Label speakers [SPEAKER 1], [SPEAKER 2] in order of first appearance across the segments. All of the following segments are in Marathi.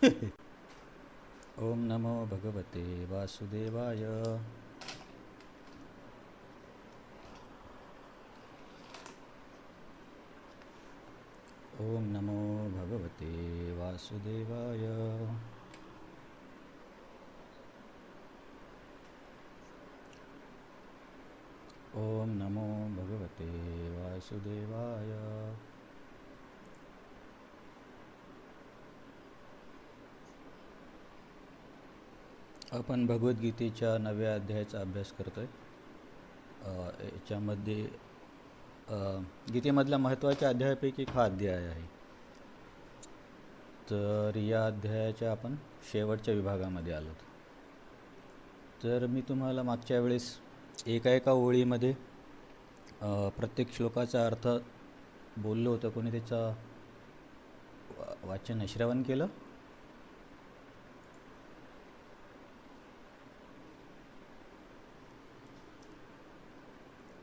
[SPEAKER 1] ओम नमो भगवते वासुदेवाय. ओम नमो भगवते वासुदेवाय. ओम नमो भगवते वासुदेवाय. आपण भगवद्गीतेच्या 9व्या अध्यायाचा अभ्यास करतोय. याच्यामध्ये गीतेमधल्या महत्त्वाच्या अध्यायापैकी एक हा अध्याय आहे. तर या अध्यायाच्या आपण शेवटच्या विभागामध्ये आलो. तर मी तुम्हाला मागच्या वेळेस एका ओळीमध्ये प्रत्येक श्लोकाचा अर्थ बोललो होतं. कोणी त्याचं वाचन श्रवण केलं?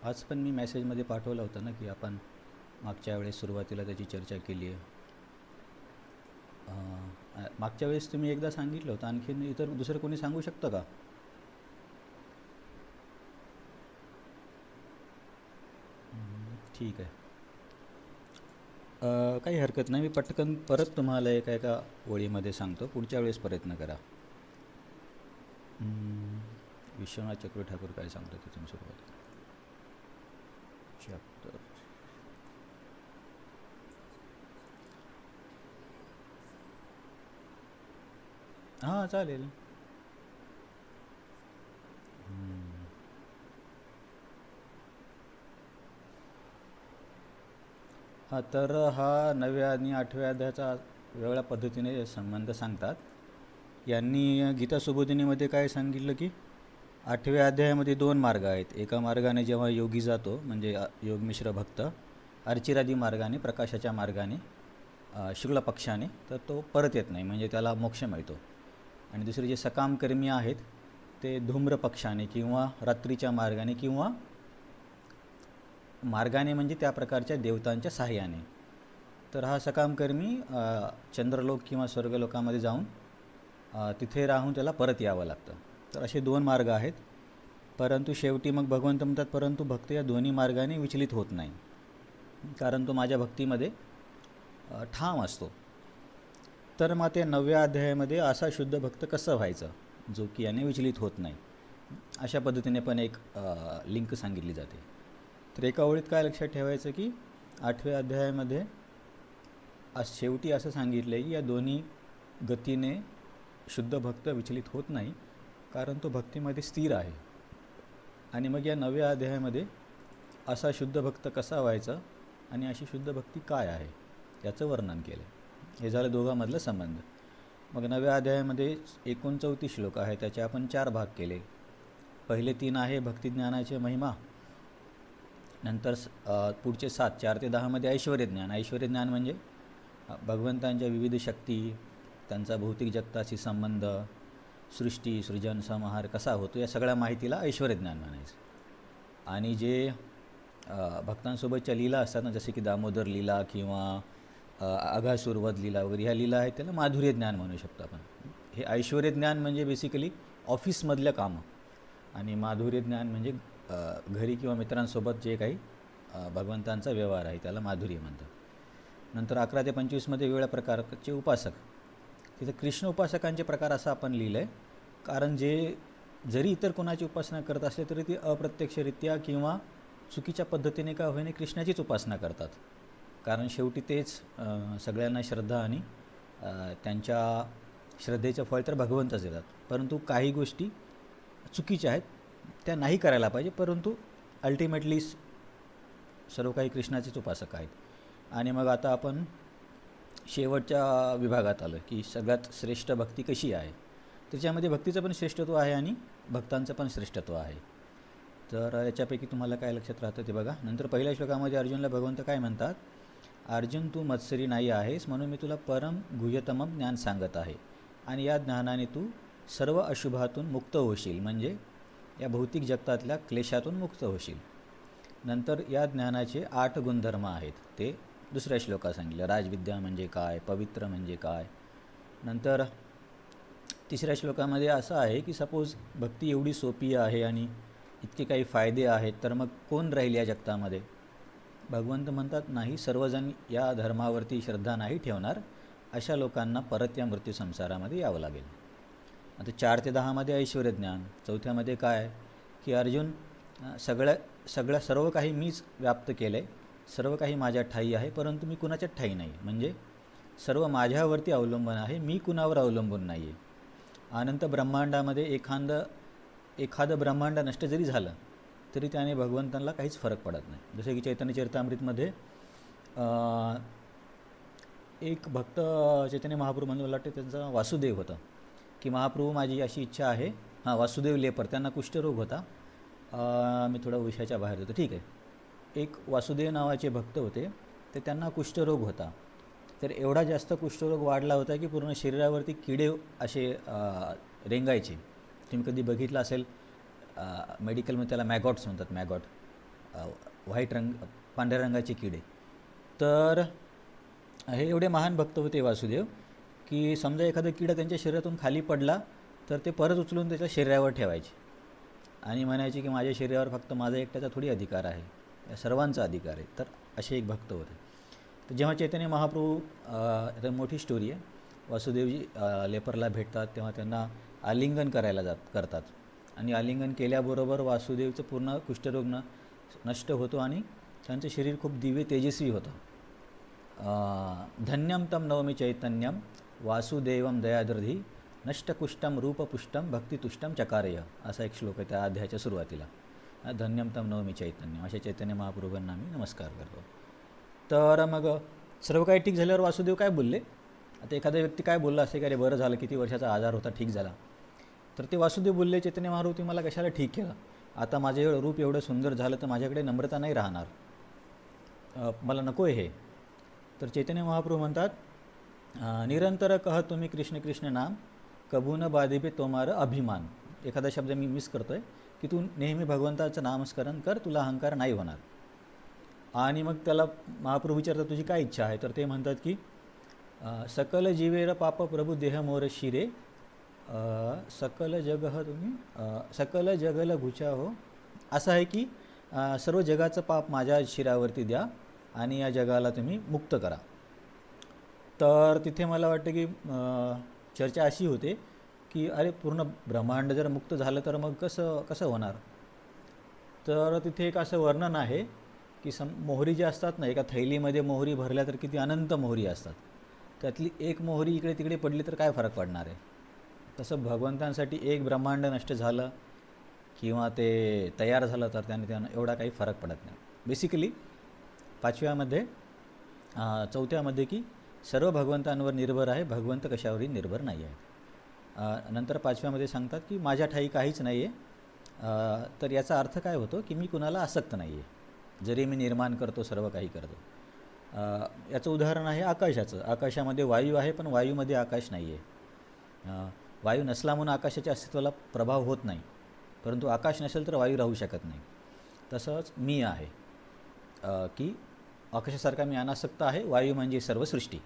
[SPEAKER 1] आज पण मी मेसेजमध्ये पाठवलं होतं ना की आपण मागच्या वेळेस सुरुवातीला त्याची चर्चा केली आहे. मागच्या वेळेस तुम्ही एकदा सांगितलं होतं, आणखीन इतर दुसरं कोणी सांगू शकतं का? ठीक आहे. काही हरकत नाही. मी पटकन परत तुम्हाला एका ओळीमध्ये सांगतो. पुढच्या वेळेस प्रयत्न करा. विश्वनाथ चक्रवर्ती ठाकूर काय सांगतो तिथून सुरुवात. चॅप्टर हां चालेल. हां, तर हा 9व्या आणि 8व्या अध्यायाचा वेगळ्या पद्धतीने संबंध सांगतात. यांनी गीता सुबोधिनीमध्ये काय सांगितलं की 8व्या अध्यायामध्ये 2 मार्ग आहेत. एका मार्गाने जेव्हा योगी जातो, म्हणजे योगमिश्र भक्त, अर्चिरादी मार्गाने, प्रकाशाच्या मार्गाने, शुक्ल पक्षाने, तर तो परत येत नाही, म्हणजे त्याला मोक्ष मिळतो. आणि दुसरे जे सकामकर्मी आहेत ते धूम्र पक्षाने किंवा रात्रीच्या मार्गाने किंवा मार्गाने, म्हणजे त्या प्रकारच्या देवतांच्या सहाय्याने. तर हा सकामकर्मी चंद्रलोक किंवा स्वर्गलोकामध्ये जाऊन तिथे राहून त्याला परत यावं लागतं. तर असे 2 मार्ग आहेत. परंतु शेवटी मग भगवंत म्हणतात, परंतु भक्त या दोन्ही मार्गाने विचलित होत नाही, कारण तो माझ्या भक्तीमध्ये ठाम असतो. तर मग त्या 9व्या अध्यायामध्ये असा शुद्ध भक्त कसं व्हायचं जो की याने विचलित होत नाही, अशा पद्धतीने पण एक लिंक सांगितली जाते. तर एका ओळीत काय लक्षात ठेवायचं की 8व्या अध्यायामध्ये शेवटी असं सांगितलं आहे की या दोन्ही गतीने शुद्ध भक्त विचलित होत नाही, कारण तो भक्तीमध्ये स्थिर आहे. आणि मग या 9व्या अध्यायामध्ये असा शुद्ध भक्त कसा व्हायचा आणि अशी शुद्ध भक्ती काय आहे याचं वर्णन केलं. हे झालं दोघांमधलं संबंध. मग 9व्या अध्यायामध्ये 39 श्लोक आहे, त्याचे आपण 4 भाग केले. पहिले 3 आहे भक्तिज्ञानाचे महिमा. नंतर पुढचे 7, 4 ते 10 मध्ये ऐश्वर्यज्ञान. ऐश्वर्यज्ञान म्हणजे भगवंतांच्या विविध शक्ती, त्यांचा भौतिक जगताशी संबंध, सृष्टी, सृजन, संहार कसा होतो, या सगळ्या माहितीला ऐश्वर्यज्ञान म्हणायचं. आणि जे भक्तांसोबतच्या लीला असतात ना, जसे की दामोदर लीला किंवा अघासुरवध लीला वगैरे, ह्या लीला आहेत, त्याला माधुर्य ज्ञान म्हणू शकतो आपण. हे ऐश्वर्य ज्ञान म्हणजे बेसिकली ऑफिसमधल्या कामं, आणि माधुर्य ज्ञान म्हणजे घरी किंवा मित्रांसोबत जे काही भगवंतांचा व्यवहार आहे त्याला माधुर्य म्हणतात. नंतर 11 ते 25 मध्ये वेगवेगळ्या प्रकारचे उपासक. तिथं कृष्ण उपासकांचे प्रकार असं आपण लिहिलं आहे, कारण जे जरी इतर कोणाची उपासना करत असले तरी ती अप्रत्यक्षरित्या किंवा चुकीच्या पद्धतीने का होईने कृष्णाचीच उपासना करतात, कारण शेवटी तेच सगळ्यांना श्रद्धा आणि त्यांच्या श्रद्धेचं फळ तर भगवंतच देतात. परंतु काही गोष्टी चुकीच्या आहेत, त्या नाही करायला पाहिजे, परंतु अल्टिमेटली सर्व काही कृष्णाचेच उपासक आहेत. आणि मग आता आपण शेवटच्या विभागात आलो की सगळ्यात श्रेष्ठ भक्ती कशी आहे. त्याच्यामध्ये भक्तीचं पण श्रेष्ठत्व आहे आणि भक्तांचं पण श्रेष्ठत्व आहे. तर याच्यापैकी तुम्हाला काय लक्षात राहतं ते बघा. नंतर पहिल्या श्लोकामध्ये अर्जुनला भगवंत काय म्हणतात, अर्जुन तू मत्सरी नाही आहेस, म्हणून मी तुला परम गुह्यतम ज्ञान सांगत आहे, आणि या ज्ञानाने तू सर्व अशुभातून मुक्त होशील, म्हणजे या भौतिक जगतातल्या क्लेशातून मुक्त होशील. नंतर या ज्ञानाचे 8 गुणधर्म आहेत, ते दुसऱ्या श्लोकात सांगितलं. राजविद्या म्हणजे काय, पवित्र म्हणजे काय, नंतर तिसऱ्या श्लोकामध्ये असं आहे की सपोज भक्ती एवढी सोपी आहे आणि इतके काही फायदे आहेत, तर मग कोण राहील या जगतामध्ये? भगवंत म्हणतात नाही, सर्वजण या धर्मावरती श्रद्धा नाही ठेवणार, अशा लोकांना परत या मृत्यू संसारामध्ये यावं लागेल. आता 4 ते 10मध्ये ऐश्वर्य ज्ञान, चौथ्यामध्ये काय की अर्जुन सर्व काही मीच व्याप्त केलं आहे, सर्व काही माझ्या ठाई आहे, परंतु मी कुणाच्याच ठाई नाही, म्हणजे सर्व माझ्यावरती अवलंबून आहे, मी कुणावर अवलंबून नाही आहे. अनंत ब्रह्मांडामध्ये एखादं ब्रह्मांड नष्ट जरी झालं तरी त्याने भगवंतांना काहीच फरक पडत नाही. जसे की चैतन्य चरितामृतमध्ये एक भक्त चैतन्य महाप्रभू म्हणून मला वाटते त्यांचा वासुदेव होता की महाप्रभू माझी अशी इच्छा आहे, वासुदेव लेपर, त्यांना कुष्ठरोग होता. मी थोडा विषयाच्या बाहेर होतो, ठीक आहे. एक वासुदेव नावाचे भक्त होते, ते त्यांना कुष्ठरोग होता. तर एवढा जास्त कुष्ठरोग वाढला होता की पूर्ण शरीरावरती किडे असे रेंगायचे. तुम्ही कधी बघितलं असेल, मेडिकलमध्ये त्याला मॅगॉट्स म्हणतात, मॅगॉट, पांढऱ्या रंगाचे किडे. तर हे एवढे महान भक्त होते वासुदेव की समजा एखादा किडा त्यांच्या शरीरातून खाली पडला तर ते परत उचलून त्याच्या शरीरावर ठेवायचे आणि म्हणायचे की माझ्या शरीरावर फक्त माझा एकट्याचा थोडी अधिकार आहे, या सर्वांचा अधिकार आहे. तर असे एक भक्त होते. तर जेव्हा चैतन्य महाप्रभू, तर मोठी स्टोरी आहे, वासुदेवजी लेपरला भेटतात तेव्हा त्यांना आलिंगन करायला करतात आणि आलिंगन केल्याबरोबर वासुदेवचं पूर्ण कुष्ठरोग नष्ट होतो आणि त्यांचं शरीर खूप दिव्य तेजस्वी होतं. धन्यम तम नवमी चैतन्यम वासुदेवम दयादर्धी नष्टकुष्टम रूपपुष्टम भक्तितुष्टम चकारेय, असा एक श्लोक आहे त्या अध्यायाच्या सुरुवातीला. धन्यम तम नवमी चैतन्यम, अशा चैतन्य महाप्रभूंना मी नमस्कार करतो. तर मग सर्व काही ठीक झाल्यावर वासुदेव काय बोलले? आता एखादा व्यक्ती काय बोलला असे की अरे बरं झालं, किती वर्षाचा आजार होता, ठीक झाला. तर ते वासुदेव बोलले, चैतन्य महाप्रभू तुम्ही मला कशाला ठीक केलं? आता माझे रूप एवढं सुंदर झालं तर माझ्याकडे नम्रता नाही राहणार, मला नको आहे हे. तर चैतन्य महाप्रभू म्हणतात, निरंतर कह तुम्ही कृष्ण कृष्ण नाम कबून बाधिबे तोमार अभिमान. एखादा शब्द मी मिस करतो आहे की तू नेहमी भगवंताचं नामस्मरण कर, तुला अहंकार नाही होणार. आणि मग त्याला महाप्रभू विचारतात तुझी काय इच्छा आहे? तर ते म्हणतात की सकल जीवेर पाप प्रभू देह मोर शिरे, सकल जगल घुचा हो. असं आहे की सर्व जगाचं पाप माझ्या शिरावरती द्या आणि या जगाला तुम्ही मुक्त करा. तर तिथे मला वाटतं की चर्चा अशी होते की अरे पूर्ण ब्रह्मांड जर मुक्त झालं तर मग कसं होणार? तर तिथे एक असं वर्णन आहे की मोहरी जे असतात ना, एका थैलीमध्ये मोहरी भरल्या तर किती अनंत मोहरी असतात, त्यातली एक मोहरी इकडे तिकडे पडली तर काय फरक पडणार आहे? तसं भगवंतांसाठी एक ब्रह्मांड नष्ट झालं किंवा ते तयार झालं तर त्यांना एवढा काही फरक पडत नाही. बेसिकली चौथ्यामध्ये की सर्व भगवंतांवर निर्भर आहे, भगवंत कशावरही निर्भर नाही आहे. नंतर 5व्यामध्ये सांगतात की माझ्या ठाई काहीच नाही आहे. तर याचा अर्थ काय होतो की मी कुणाला आसक्त नाही आहे, जरी मी निर्माण करतो, सर्व काही करतो. याचं उदाहरण आहे आकाशाचं. आकाशामध्ये वायू आहे पण वायूमध्ये आकाश नाही आहे. वायू नसला म्हणून आकाशाच्या अस्तित्वाला प्रभाव होत नाही, परंतु आकाश नसेल तर वायू राहू शकत नाही. तसंच मी आहे की आकाशासारखा मी अनासक्त आहे, वायू म्हणजे सर्व सृष्टी.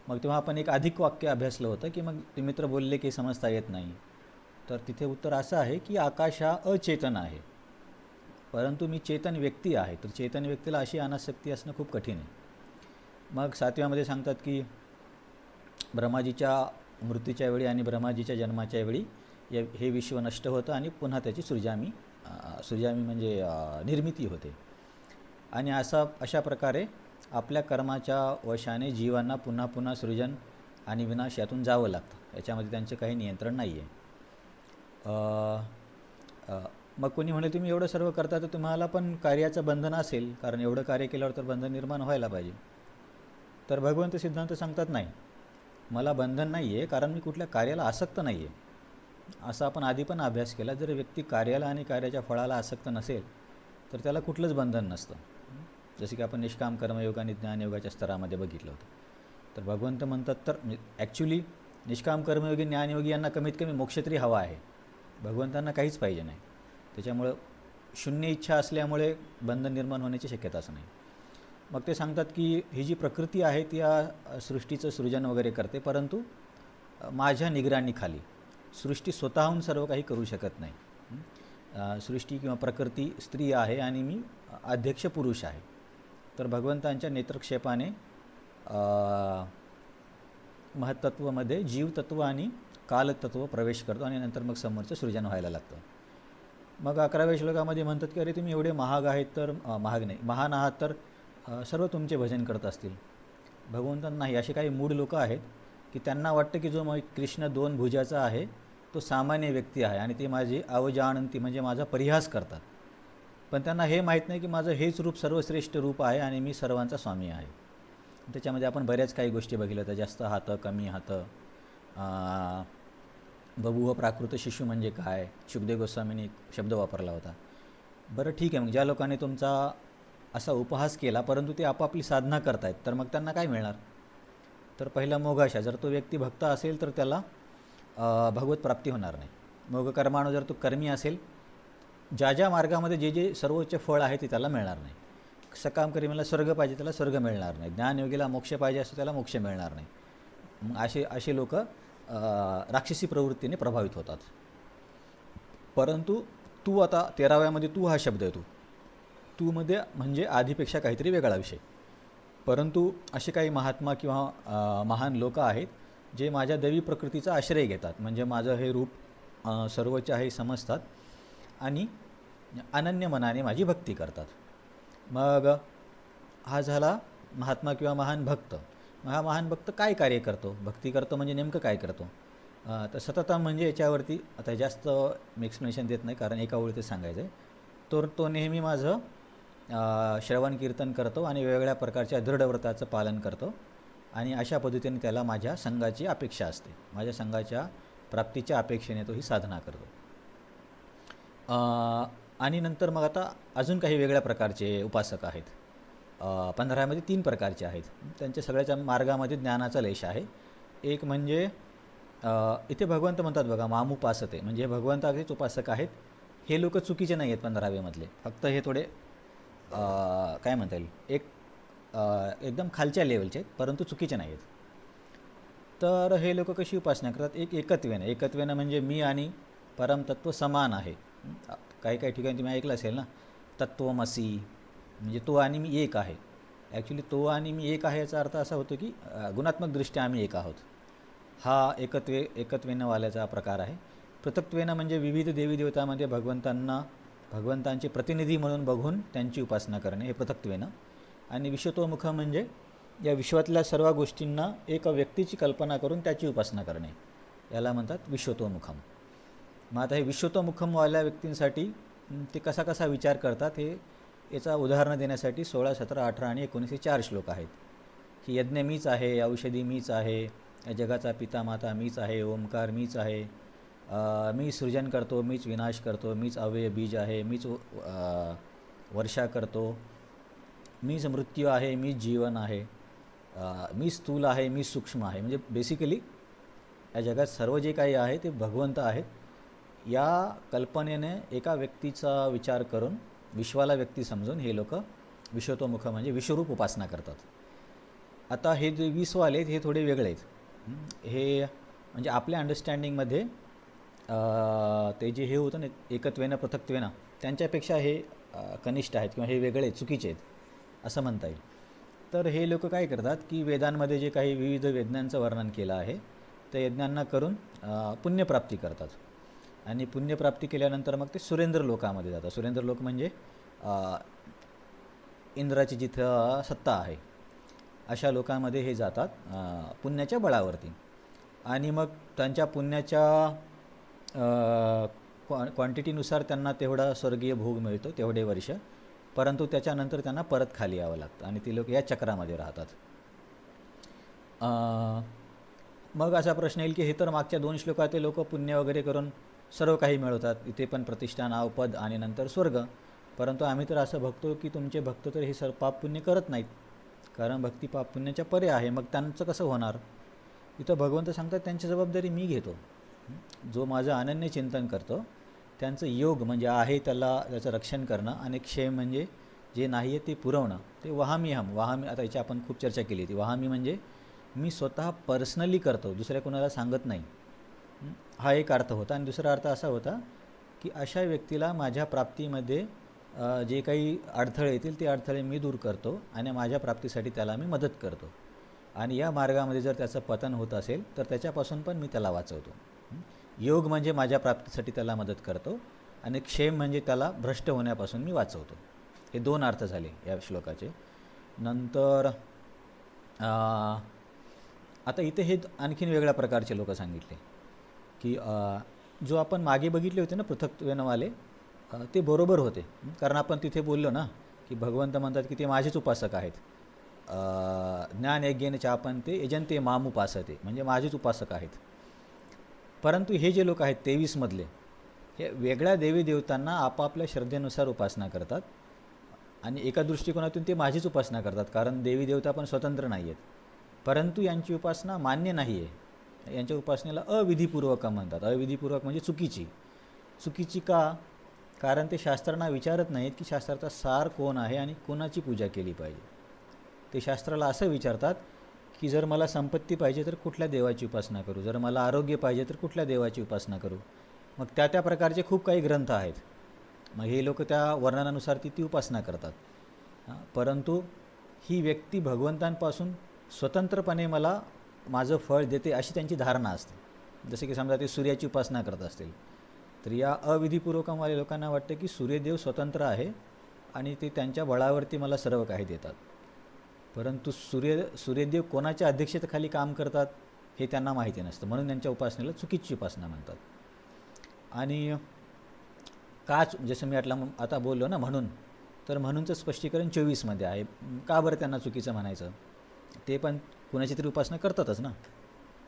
[SPEAKER 1] मग तेव्हा आपण एक अधिक वाक्य अभ्यासलं होतं की मग ते मित्र बोलले की समजता येत नाही. तर तिथे उत्तर असं आहे की आकाश हा अचेतन आहे, परंतु मी चेतन व्यक्ती आहे. तर चेतन व्यक्तीला अशी अनासक्ती असणं खूप कठीण आहे. मग 7व्यामध्ये सांगतात की ब्रह्माजीच्या मृत्यूच्या वेळी आणि ब्रह्माजीच्या जन्माच्या वेळी हे विश्व नष्ट होतं आणि पुन्हा त्याची सृजामी म्हणजे निर्मिती होते. आणि अशा प्रकारे आपल्या कर्माच्या वशाने जीवांना पुन्हा पुन्हा सृजन आणि विनाश यातून जावं लागतं, याच्यामध्ये त्यांचे काही नियंत्रण नाही आहे. मग कोणी म्हणे तुम्ही एवढं सर्व करता तर तुम्हाला पण कार्याचं बंधन असेल, कारण एवढं कार्य केल्यावर तर बंधन निर्माण व्हायला पाहिजे. तर भगवंत सिद्धांत सांगतात नाही, मला बंधन नाही आहे, कारण मी कुठल्या कार्याला आसक्त नाही आहे. असा आपण आधी पण अभ्यास केला, जर व्यक्ती कार्याला आणि कार्याच्या फळाला आसक्त नसेल तर त्याला कुठलंच बंधन नसतं. जसे की आपण निष्काम कर्मयोग आणि ज्ञानयोगाच्या स्तरामध्ये बघितलं होतं. तर भगवंत म्हणतात तर ॲक्च्युली निष्काम कर्मयोगी ज्ञानयोगी यांना कमीत कमी मोक्ष तरी हवा आहे, भगवंतांना काहीच पाहिजे नाही. त्याच्यामुळं शून्य इच्छा असल्यामुळे बंधन निर्माण होण्याची शक्यताच नाही. मग ते सांगतात की ही जी प्रकृती आहे ती या सृष्टीचं सृजन वगैरे करते, परंतु माझ्या निगराणीखाली. सृष्टी स्वतःहून सर्व काही करू शकत नाही. सृष्टी किंवा प्रकृती स्त्री आहे आणि मी अध्यक्ष पुरुष आहे. तर भगवंतांच्या नेत्रक्षेपाने महत्त्वामध्ये जीवतत्व आणि कालतत्व प्रवेश करतो आणि नंतर मग समोरचं सृजन व्हायला लागतं. मग 11व्या श्लोकामध्ये म्हणतात की अरे तुम्ही एवढे महाग आहेत तर महाग नाही महान आहात तर सर्व तुमचे भजन करत असतील. भगवंतांना नाही. असे काही मूढ लोक आहेत की त्यांना वाटतं की जो कृष्ण 2 भुजाचा आहे तो सामान्य व्यक्ती आहे आणि ते माझी अवजानंती म्हणजे माझा परिहास करतात. पण त्यांना हे माहीत नाही की माझं हेच रूप सर्वश्रेष्ठ रूप आहे आणि मी सर्वांचा स्वामी आहे. त्याच्यामध्ये आपण बऱ्याच काही गोष्टी बघितल्या तर जास्त हातं कमी हातं, बभूव प्राकृत शिशु म्हणजे काय, शुकदेव गोस्वामींनी एक शब्द वापरला होता. बरं ठीक आहे, मग ज्या लोकांनी तुमचा असा उपहास केला परंतु ते आपापली साधना करतायत तर मग त्यांना काय मिळणार. तर पहिला मोघाशा. जर तो व्यक्ती भक्त असेल तर त्याला भगवत प्राप्ती होणार नाही. मोघ कर्माणू. जर तो कर्मी असेल, ज्या ज्या मार्गामध्ये जे जे सर्वोच्च फळ आहे ते त्याला मिळणार नाही. सकाम कर्मीला स्वर्ग पाहिजे त्याला स्वर्ग मिळणार नाही. ज्ञानयोगीला मोक्ष पाहिजे असतो त्याला मोक्ष मिळणार नाही. मग असे लोक राक्षसी प्रवृत्तीने प्रभावित होतात. परंतु तू आता 13व्यामध्ये तू हा शब्द येतो. तू मध्ये म्हणजे आधीपेक्षा काहीतरी वेगळा विषय. परंतु असे काही महात्मा किंवा महान लोक आहेत जे माझ्या दैवी प्रकृतीचा आश्रय घेतात. म्हणजे माझं हे रूप सर्वोच्च आहे समजतात आणि अनन्य मनाने माझी भक्ती करतात. मग हा झाला महात्मा किंवा महान भक्त. मग हा महान भक्त काय कार्य करतो, भक्ती करतो म्हणजे नेमकं काय करतो. तर सततम म्हणजे याच्यावरती आता जास्त मी एक्सप्लेनेशन देत नाही कारण एका ओळीतच सांगायचं आहे. तो नेहमी माझं श्रवण कीर्तन करतो आणि वेगवेगळ्या प्रकारच्या दृढव्रताचं पालन करतो आणि अशा पद्धतीने त्याला माझ्या संघाची अपेक्षा असते. माझ्या संघाच्या प्राप्तीच्या अपेक्षेने तो ही साधना करतो. आणि नंतर मग आता अजून काही वेगळ्या प्रकारचे उपासक आहेत. 15मध्ये 3 प्रकारचे आहेत. त्यांच्या सगळ्याच्या मार्गामध्ये ज्ञानाचा लेश आहे. एक म्हणजे इथे भगवंत म्हणतात बघा मामुपासते, म्हणजे भगवंताचेच उपासक आहेत. हे लोक चुकीचे नाही आहेत 15वेमधले. फक्त हे थोडे काय म्हणता येईल एकदम खालच्या लेवलचे आहेत परंतु चुकीचे नाही आहेत. तर हे लोक कशी उपासना करतात. एकत्वेनं म्हणजे मी आणि परमतत्व समान आहे. काही काही ठिकाणी तुम्ही ऐकलं असेल ना, तत्त्वमसी म्हणजे तो आणि मी एक आहे. ॲक्च्युली तो आणि मी एक आहे याचा अर्थ असा होतो की गुणात्मकदृष्ट्या आम्ही एक आहोत. हा एकत्वेनं वाल्याचा प्रकार आहे. पृथक्त्वेनं म्हणजे विविध देवी देवतांमध्ये भगवंतांचे प्रतिनिधी म्हणून बघून त्यांची उपासना करणे हे पृथक्त्वेनं. आणि विश्वतोमुखम म्हणजे या विश्वातल्या सर्व गोष्टींना एक व्यक्तीची कल्पना करून त्याची उपासना करणे, याला म्हणतात विश्वतोमुखम. मग आता हे विश्वतोमुखमवाल्या व्यक्तींसाठी ते कसा विचार करतात हे याचा उदाहरणं देण्यासाठी 16, 17, 18 आणि 19 हे 4 श्लोक आहेत. की यज्ञ मीच आहे, औषधी मीच आहे, या जगाचा पिता माता मीच आहे, ओंकार मीच आहे, मी सृजन करतो, मीच विनाश करतो, मीच अव्यय बीज आहे, मीच वर्षा करतो, मीच मृत्यू आहे, मीच जीवन आहे, मी स्थूल आहे, मी सूक्ष्म आहे. म्हणजे बेसिकली या जगात सर्व जे काही आहे ते भगवंत आहेत. या कल्पनेने एका व्यक्तीचा विचार करून विश्वाला व्यक्ती समजून हे लोक विश्वतोमुख म्हणजे विश्वरूप उपासना करतात. आता हे जे 20 वाले हे थोडे वेगळे आहेत. हे म्हणजे आपल्या अंडरस्टँडिंगमध्ये ते जे हे होतं ना एकत्वेनं पृथक्त्वेनं त्यांच्यापेक्षा हे कनिष्ठ आहेत किंवा हे वेगळे चुकीचे आहेत असं म्हणता येईल. तर हे लोक काय करतात की वेदांमध्ये जे काही विविध यज्ञांचं वर्णन केलं आहे त्या यज्ञांना करून पुण्यप्राप्ती करतात आणि पुण्यप्राप्ती केल्यानंतर मग ते सुरेंद्र लोकामध्ये जातात. सुरेंद्र लोक म्हणजे इंद्राची जिथं सत्ता आहे अशा लोकांमध्ये हे जातात पुण्याच्या बळावरती. आणि मग त्यांच्या पुण्याच्या क्वांटिटीनुसार त्यांना तेवढा स्वर्गीय भोग मिळतो तेवढे वर्ष. परंतु त्याच्यानंतर त्यांना परत खाली यावं लागतं आणि ती लोक या चक्रामध्ये राहतात. मग असा प्रश्न येईल की हे तर मागच्या 2 श्लोकात ते लोक पुण्य वगैरे करून सर्व काही मिळवतात, इथे पण प्रतिष्ठा, नाव, पद आणि नंतर स्वर्ग. परंतु आम्ही तर असं बघतो की तुमचे भक्त तर हे सर्व पाप पुण्य करत नाहीत, कारण भक्ती पाप पुण्याच्या परे आहे. मग त्यांचं कसं होणार. इथं भगवंत सांगतात त्यांची जबाबदारी मी घेतो. जो माझं अनन्य चिंतन करतो त्यांचं योग म्हणजे आहे त्याचं रक्षण करणं आणि क्षेम म्हणजे जे नाही आहे ते पुरवणं. ते वहामी आता याची आपण खूप चर्चा केली होती. वहामी म्हणजे मी स्वतः पर्सनली करतो, दुसऱ्या कोणाला सांगत नाही. हा एक अर्थ होता. आणि दुसरा अर्थ असा होता की अशा व्यक्तीला माझ्या प्राप्तीमध्ये जे काही अडथळे येतील ते अडथळे मी दूर करतो आणि माझ्या प्राप्तीसाठी त्याला मी मदत करतो. आणि या मार्गामध्ये जर त्याचं पतन होत असेल तर त्याच्यापासून पण मी त्याला वाचवतो. योग म्हणजे माझ्या प्राप्तीसाठी त्याला मदत करतो आणि क्षेम म्हणजे त्याला भ्रष्ट होण्यापासून मी वाचवतो. हे 2 अर्थ झाले या श्लोकाचे. नंतर आता इथे हे आणखीन वेगळ्या प्रकारचे लोक सांगितले की जो आपण मागे बघितले होते ना पृथक्त्वेनवाले, ते बरोबर होते. कारण आपण तिथे बोललो ना की भगवंत म्हणतात की ते माझेच उपासक आहेत. ज्ञान यज्ञेन चापन ते यजन्ते माम उपासते, म्हणजे माझेच उपासक आहेत. परंतु हे जे लोक आहेत 23 मधले, हे वेगळ्या देवी देवतांना आपापल्या श्रद्धेनुसार उपासना करतात आणि एका दृष्टिकोनातून ते माझीच उपासना करतात, कारण देवी देवता पण स्वतंत्र नाही आहेत. परंतु यांची उपासना मान्य नाही आहे. यांच्या उपासनेला अविधीपूर्वक म्हणतात. अविधीपूर्वक म्हणजे चुकीची. चुकीची का? कारण ते शास्त्रांना विचारत नाहीत की शास्त्राचा सार कोण आहे आणि कोणाची पूजा केली पाहिजे. ते शास्त्राला असं विचारतात की जर मला संपत्ती पाहिजे तर कुठल्या देवाची उपासना करू, जर मला आरोग्य पाहिजे तर कुठल्या देवाची उपासना करू. मग त्या प्रकारचे खूप काही ग्रंथ आहेत. मग हे लोक त्या वर्णनानुसार ती उपासना करतात. परंतु ही व्यक्ती भगवंतांपासून स्वतंत्रपणे मला माझं फळ देते अशी त्यांची धारणा असते. जसे की समजा ते सूर्याची उपासना करत असतील तर या अविधीपूर्वकवाल्या लोकांना वाटतं की सूर्यदेव स्वतंत्र आहे आणि ते त्यांच्या बळावरती मला सर्व काही देतात. परंतु सूर्यदेव कोणाच्या अध्यक्षतेखाली काम करतात हे त्यांना माहिती नसतं, म्हणून त्यांच्या उपासनेला चुकीची उपासना म्हणतात. आणि काच जसं मी आता बोललो ना म्हणून, तर म्हणूनचं स्पष्टीकरण 24 मध्ये आहे. का बरं त्यांना चुकीचं म्हणायचं? ते पण कुणाची तरी उपासना करतातच ना.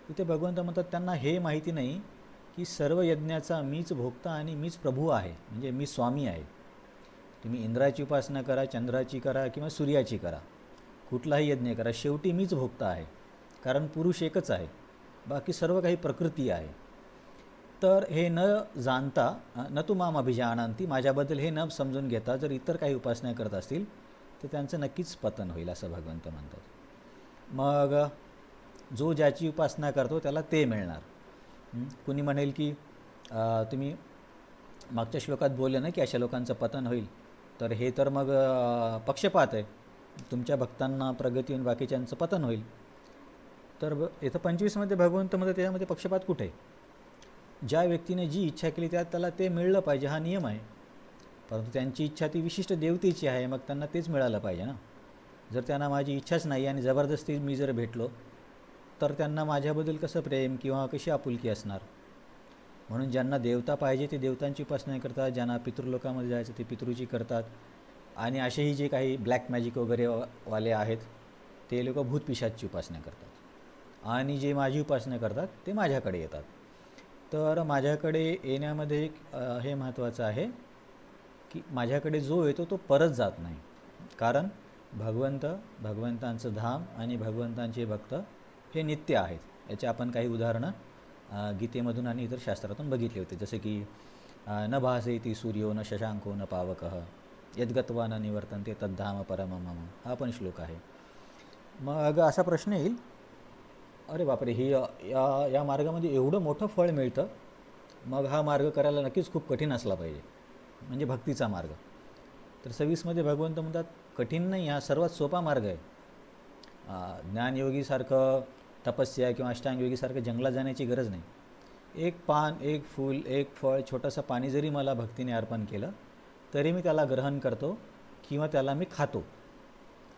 [SPEAKER 1] तिथे भगवंत म्हणतात त्यांना हे माहिती नाही की सर्व यज्ञाचा मीच भोक्ता आणि मीच प्रभू आहे, म्हणजे मी स्वामी आहे. तुम्ही इंद्राची उपासना करा, चंद्राची करा किंवा सूर्याची करा, कुठलाही यज्ञ करा, शेवटी मीच भोक्ता आहे. कारण पुरुष एकच आहे, बाकी सर्व काही प्रकृती आहे. तर हे न जाणता न तू माम अभिजानंती, माझ्याबद्दल हे न समजून घेता जर इतर काही उपासना करत असतील तर त्यांचं नक्कीच पतन होईल असं भगवंत म्हणतात. मग जो ज्याची उपासना करतो त्याला ते मिळणार. कुणी म्हणेल की तुम्ही मागच्या श्लोकात बोलले ना की अशा लोकांचं पतन होईल, तर हे तर मग पक्षपात आहे. तुमच्या भक्तांना प्रगती होऊन बाकीच्यांचं पतन होईल. तर इथं 25 मध्ये भगवंत मध्ये त्याच्यामध्ये पक्षपात कुठे? ज्या व्यक्तीने जी इच्छा केली त्याला ते मिळलं पाहिजे, हा नियम आहे. परंतु त्यांची इच्छा ती विशिष्ट देवतेची आहे, मग त्यांना तेच मिळालं पाहिजे ना. जर त्यांना माझी इच्छाच नाही आणि जबरदस्ती मी जर भेटलो तर त्यांना माझ्याबद्दल कसं प्रेम किंवा कशी आपुलकी असणार? म्हणून ज्यांना देवता पाहिजे ते देवतांची उपासना करतात, ज्यांना पितृलोकामध्ये जायचं ते पितृची करतात. आणि असेही जे काही ब्लॅक मॅजिक वगैरे वाले आहेत ते लोक भूतपिशाची उपासना करतात आणि जे माझी उपासना करतात ते माझ्याकडे येतात. तर माझ्याकडे येण्यामध्ये हे महत्त्वाचं आहे की माझ्याकडे जो येतो तो परत जात नाही. कारण भगवंतांचं धाम आणि भगवंतांचे भक्त हे नित्य आहेत. याचे आपण काही उदाहरणं गीतेमधून आणि इतर शास्त्रातून बघितले होते. जसे की न भासयति सूर्यो न शशांको न पावकः यद्गत्वा न निवर्तन्ते तद्धाम परमं मम, हा पण श्लोक आहे. मग असा प्रश्न येईल, अरे बापरे, ही या मार्गामध्ये एवढं मोठं फळ मिळतं, मग हा मार्ग करायला नक्कीच खूप कठीण असला पाहिजे, म्हणजे भक्तीचा मार्ग. तर 26 मध्ये भगवंत म्हणतात कठीण नाही, हा सर्वात सोपा मार्ग आहे. ज्ञानयोगीसारखं तपस्या किंवा अष्टांगयोगीसारखं जंगलात जाण्याची गरज नाही. एक पान, एक फूल, एक फळ, छोटंसं पाणी जरी मला भक्तीने अर्पण केलं तरी मी त्याला ग्रहण करतो किंवा त्याला मी खातो.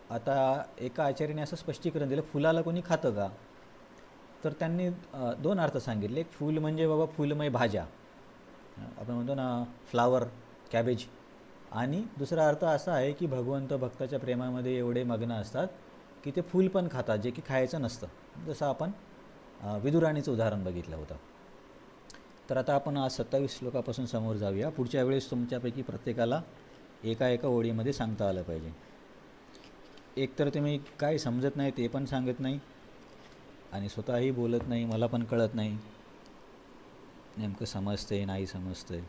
[SPEAKER 1] आता एका आचार्याने असं स्पष्टीकरण दिलं, फुलाला कोणी खातं का? तर त्यांनी 2 अर्थ सांगितले. एक फूल म्हणजे बाबा फुलमय भाज्या, आपण म्हणतो ना फ्लावर, कॅबेज. आणि दुसरा अर्थ असा आहे की भगवंत भक्ताच्या प्रेमामध्ये एवढे मग्न असतात की ते फूल पण खातात जे की खायचं नसतं, जसं आपण विदुराणीचं उदाहरण बघितलं होतं. तर आता आपण आज 27 श्लोकापासून समोर जाऊया. पुढच्या वेळेस तुमच्यापैकी प्रत्येकाला एका ओळीमध्ये सांगता आलं पाहिजे. एकतर तुम्ही काय समजत नाही ते पण सांगत नाही आणि स्वतःही बोलत नाही, मला पण कळत नाही नेमकं समजते नाही समजते.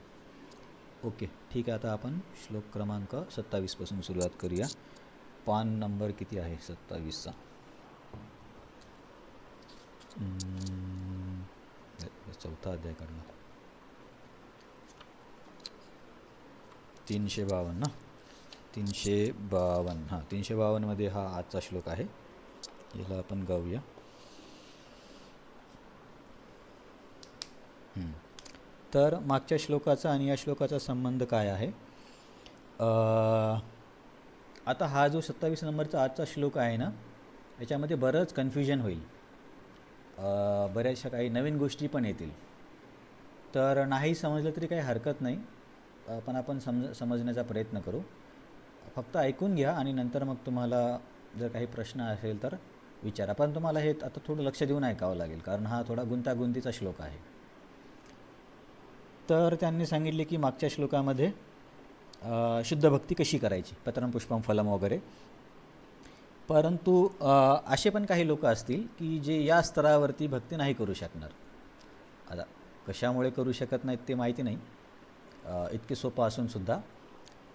[SPEAKER 1] ओके, ठीक आहे. आता आपण श्लोक क्रमांक 27 पासून सुरुवात करूया. पान नंबर किती आहे 27चा? चौथा अध्याय करणार 352 ना 352 हां 352मध्ये हा आजचा श्लोक आहे. याला आपण गाऊया. तर मागच्या श्लोकाचा आणि या श्लोकाचा संबंध काय आहे. आता हा जो 27 नंबरचा आजचा श्लोक आहे ना, याच्यामध्ये बरंच कन्फ्युजन होईल. बऱ्याचशा काही नवीन गोष्टी पण येतील. तर नाही समजलं तरी काही हरकत नाही, पण आपण समजण्याचा प्रयत्न करू. फक्त ऐकून घ्या आणि नंतर मग तुम्हाला जर काही प्रश्न असेल तर विचारा. पण तुम्हाला हे आता थोडं लक्ष देऊन ऐकावं लागेल, कारण हा थोडा गुंतागुंतीचा श्लोक आहे. तर त्यांनी सांगितले की मागच्या श्लोकामध्ये शुद्ध भक्ती कशी करायची, पत्रम पुष्पम फलम वगैरे. परंतु असे पण काही लोक असतील की जे या स्तरावरती भक्ती नाही करू शकणार. आता कशामुळे करू शकत नाहीत ते माहिती नाही, इतके सोपं असूनसुद्धा.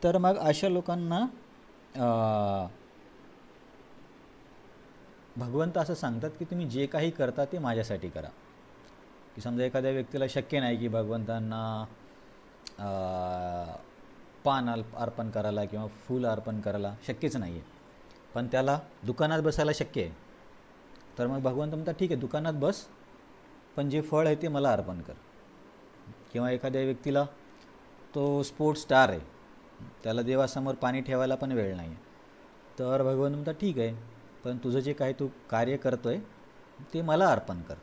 [SPEAKER 1] तर मग अशा लोकांना भगवंत असं सांगतात की तुम्ही जे काही करता ते माझ्यासाठी करा. की समजा एखाद्या व्यक्तीला शक्य नाही की भगवंतांना पान अर्पण करायला किंवा फूल अर्पण करायला शक्यच नाही आहे, पण त्याला दुकानात बसायला शक्य आहे. तर मग भगवंत म्हणतात ठीक आहे दुकानात बस, पण जे फळ आहे ते मला अर्पण कर. किंवा एखाद्या व्यक्तीला तो स्पोर्ट्स स्टार आहे, त्याला देवासमोर पाणी ठेवायला पण वेळ नाही आहे, तर भगवंत म्हणतात ठीक आहे, पण तुझं जे काही तू कार्य करतो आहे ते मला अर्पण कर.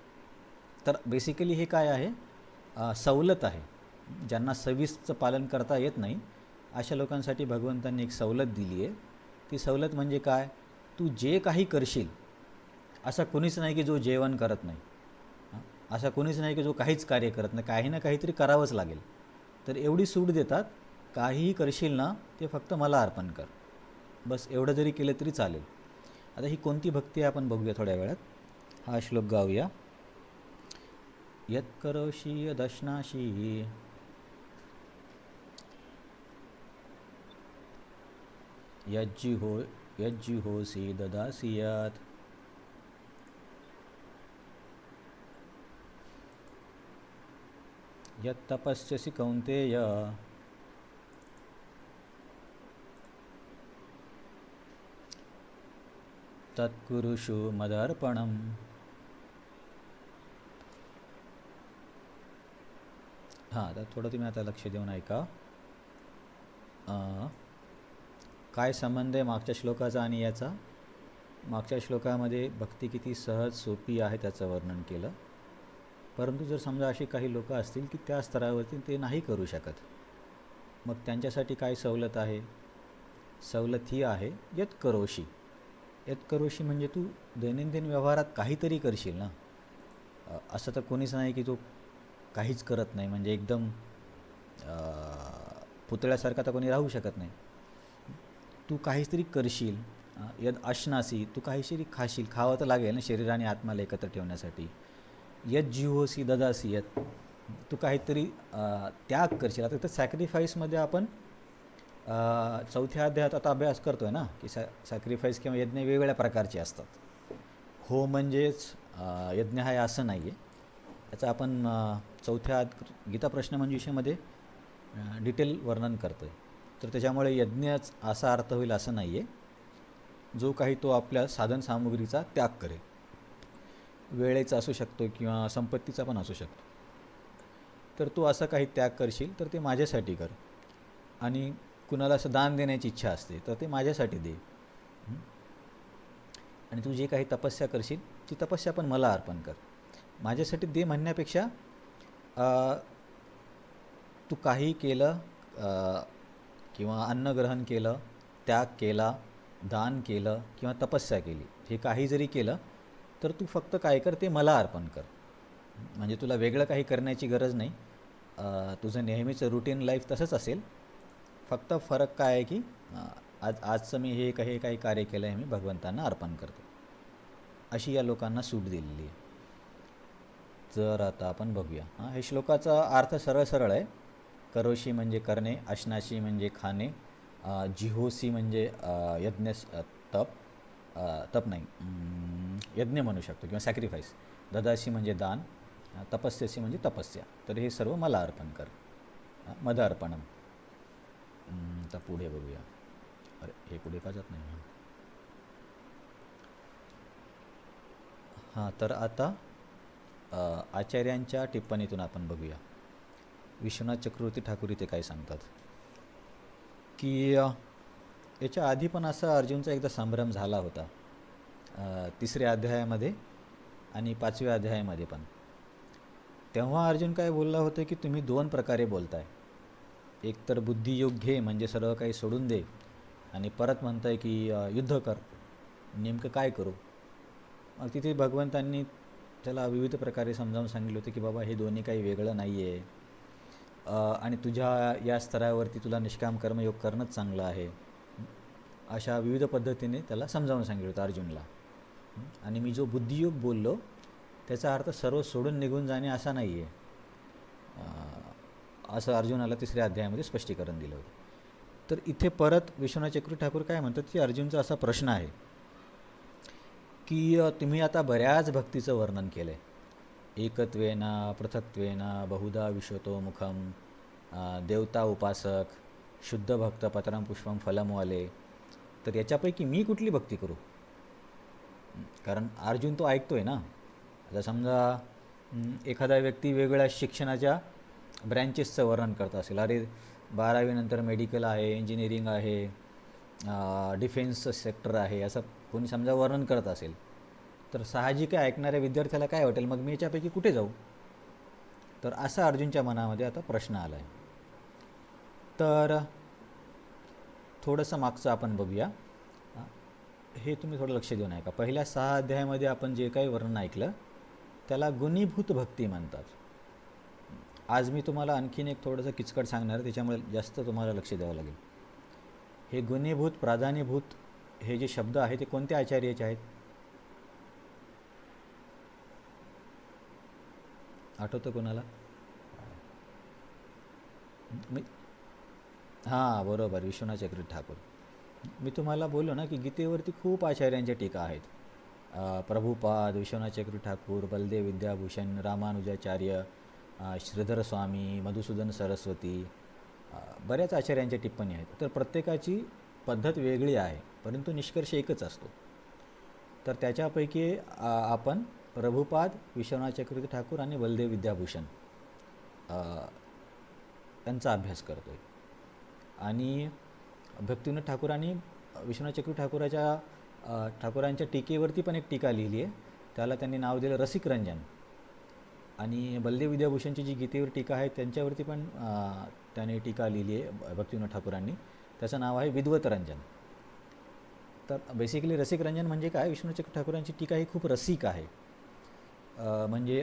[SPEAKER 1] तर बेसिकली हे काय आहे, सवलत आहे. ज्यांना सव्वीसचं पालन करता येत नाही अशा लोकांसाठी भगवंतांनी एक सवलत दिली आहे. ती सवलत म्हणजे काय, तू जे काही करशील, असा कोणीच नाही की जो जेवण करत नाही, असा कोणीच नाही की जो काहीच कार्य करत नाही, काही ना काहीतरी करावंच लागेल. तर एवढी सूट देतात, काहीही करशील ना ते फक्त मला अर्पण कर, बस एवढं जरी केलं तरी चालेल. आता ही कोणती भक्ती आहे आपण बघूया थोड्या वेळात. हा श्लोक गाऊया. यत्करोषि यदश्नासि यज्जिहोसि ददासि यत् यत्तपस्यसि कौन्तेय तत्कुरुषु मदर्पणम्. हां, तर थोडं तुम्ही आता लक्ष देऊन ऐका. काय संबंध आहे मागच्या श्लोकाचा आणि याचा. मागच्या श्लोकामध्ये भक्ती किती सहज सोपी आहे त्याचं वर्णन केलं. परंतु जर समजा अशी काही लोक असतील की त्या स्तरावरती ते नाही करू शकत, मग त्यांच्यासाठी काय सवलत आहे. सवलत ही आहे यत्करोषि. यत्करोषि म्हणजे तू दैनंदिन व्यवहारात काहीतरी करशील ना. असं तर कोणीच नाही की तो काहीच करत नाही, म्हणजे एकदम पुतळ्यासारखा तर कोणी राहू शकत नाही. तू काहीतरी करशील. यद अश्नासी, तू काहीतरी खाशील, खावं तर लागेल ना शरीर आणि आत्माला एकत्र ठेवण्यासाठी. यद जिहोसी ददासी, यत तू काहीतरी त्याग करशील. आता तर सॅक्रिफाईसमध्ये आपण चौथ्या अध्यायात आता अभ्यास करतो आहे ना की सॅक्रिफाईस किंवा यज्ञ वेगवेगळ्या प्रकारचे असतात. हो म्हणजेच यज्ञ आहे असं नाही आहे. याचं आपण चौथ्या गीता प्रश्नमंजुषेमध्ये डिटेल वर्णन करतो आहे. तर त्याच्यामुळे यज्ञच असा अर्थ होईल असं नाही आहे. जो काही तो आपल्या साधनसामुग्रीचा त्याग करेल, वेळेचा असू शकतो किंवा संपत्तीचा पण असू शकतो. तर तू असं काही त्याग करशील तर ते माझ्यासाठी कर. आणि कुणाला असं दान देण्याची इच्छा असते तर ते माझ्यासाठी दे. आणि तू जे काही तपस्या करशील ती तपस्या पण मला अर्पण कर. माझ्यासाठी दे म्हणण्यापेक्षा तू काही केलं, किंवा अन्नग्रहण केलं, त्याग केला, दान केलं किंवा तपस्या केली, हे काही जरी केलं तर तू फक्त काय कर, ते मला अर्पण कर. म्हणजे तुला वेगळं काही करण्याची गरज नाही. तुझं नेहमीचं रुटीन लाईफ तसंच असेल. फक्त फरक काय आहे की आजचं मी हे काही कार्य केलं आहे, मी भगवंतांना अर्पण करतो. अशी या लोकांना सूट दिलेली आहे. तर आता आपण बघूया. हे श्लोकाचा अर्थ सरळ आहे. करोशी म्हणजे करणे, अश्नाशी म्हणजे खाणे, जिहोसी म्हणजे यज्ञ तप, तप नाही, यज्ञ म्हणू शकतो किंवा सॅक्रिफाईस. ददासी म्हणजे दान, तपस्यासी म्हणजे तपस्या. तर हे सर्व मला अर्पण कर, मद अर्पणम. तर पुढे बघूया. अरे हे पुढे का जात नाही? हां, तर आता आचार्यांच्या टिप्पणीतून आपण बघूया. विश्वनाथ चक्रवर्ती ठाकूर इथे काय सांगतात की याच्या आधी पण असा अर्जुनचा एकदा संभ्रम झाला होता, 3ऱ्या अध्यायामध्ये आणि 5व्या अध्यायामध्ये पण. तेव्हा अर्जुन काय बोलला होतं की तुम्ही 2 प्रकारे बोलताय. एक तर बुद्धियोग घे म्हणजे सर्व काही सोडून दे, आणि परत म्हणताय की युद्ध कर. नेमकं काय करू? मग तिथे भगवंतांनी त्याला विविध प्रकारे समजावून सांगितलं होतं की बाबा हे दोन्ही काही वेगळं नाही आहे, आणि तुझ्या या स्तरावरती तुला निष्काम कर्मयोग करणंच चांगलं आहे. अशा विविध पद्धतीने त्याला समजावून सांगितलं होतं अर्जुनला. आणि मी जो बुद्धियोग बोललो त्याचा अर्थ सर्व सोडून निघून जाणे असा नाही आहे, असं अर्जुनाला 3ऱ्या अध्यायामध्ये स्पष्टीकरण दिलं होतं. तर इथे परत विश्वनाथ चक्रवर्ती ठाकूर काय म्हणतात की अर्जुनचा असा प्रश्न आहे की तुम्ही आता बऱ्याच भक्तीचं वर्णन केलं आहे. एकत्वेन पृथक्त्वेन बहुधा विश्वतो मुखम, देवता उपासक, शुद्ध भक्त, पत्रम पुष्पम फलमवाले. तर याच्यापैकी मी कुठली भक्ती करू? कारण अर्जुन तो ऐकतोय ना. आता समजा एखादा व्यक्ती वेगवेगळ्या शिक्षणाच्या ब्रँचेसचं वर्णन करत असेल. अरे 12वी नंतर मेडिकल आहे, इंजिनिअरिंग आहे, डिफेन्स सेक्टर आहे, असं कोणी समजा वर्णन करत असेल, तर साहजिक आहे ऐकणाऱ्या विद्यार्थ्याला काय वाटेल, मग मी याच्यापैकी कुठे जाऊ? तर असा अर्जुनच्या मनामध्ये आता प्रश्न आला आहे. तर थोडंसं मागचं आपण बघूया. हे तुम्ही थोडं लक्ष देऊन ऐका. पहिल्या 6 अध्यायामध्ये आपण जे काही वर्णन ऐकलं त्याला गुणीभूत भक्ती म्हणतात. आज मी तुम्हाला आणखीन एक थोडंसं किचकट सांगणार, त्याच्यामुळे जास्त तुम्हाला लक्ष द्यावं लागेल. हे गुणीभूत, प्राधान्यभूत हे जे शब्द आहेत ते कोणत्या आचार्याचे आहेत? आठवतं कोणाला? मी हां, बरोबर, विश्वनाथ चक्रवर्ती ठाकूर. मी तुम्हाला बोललो ना की गीतेवरती खूप आचार्यांच्या टीका आहेत. प्रभुपाद, विश्वनाथ चक्रवर्ती ठाकूर, बलदेव विद्याभूषण, रामानुजाचार्य, श्रीधर स्वामी, मधुसूदन सरस्वती, बऱ्याच आचार्यांच्या टिप्पणी आहेत. तर प्रत्येकाची पद्धत वेगळी आहे, परंतु निष्कर्ष एकच असतो. तर त्याच्यापैकी आपण प्रभुपाद, विश्वनाथ चक्रवर्ती ठाकूर आणि बलदेव विद्याभूषण यांचा अभ्यास करतो आहे. आणि भक्तिविनोद ठाकूरांनी विश्वनाथ चक्रवर्ती ठाकूरांच्या टीकेवरती पण एक टीका लिहिली आहे. त्याला त्यांनी नाव दिलं रसिक रंजन. आणि बलदेव विद्याभूषणची जी गीतेवर टीका आहे त्यांच्यावरती पण त्याने टीका लिहिली आहे भक्तिविनोद ठाकूरांनी. त्याचं नाव आहे विद्वत रंजन. तर बेसिकली रसिक रंजन म्हणजे काय, विश्वनाथ चक्रवर्ती ठाकूरांची टीका ही खूप रसिक आहे. म्हणजे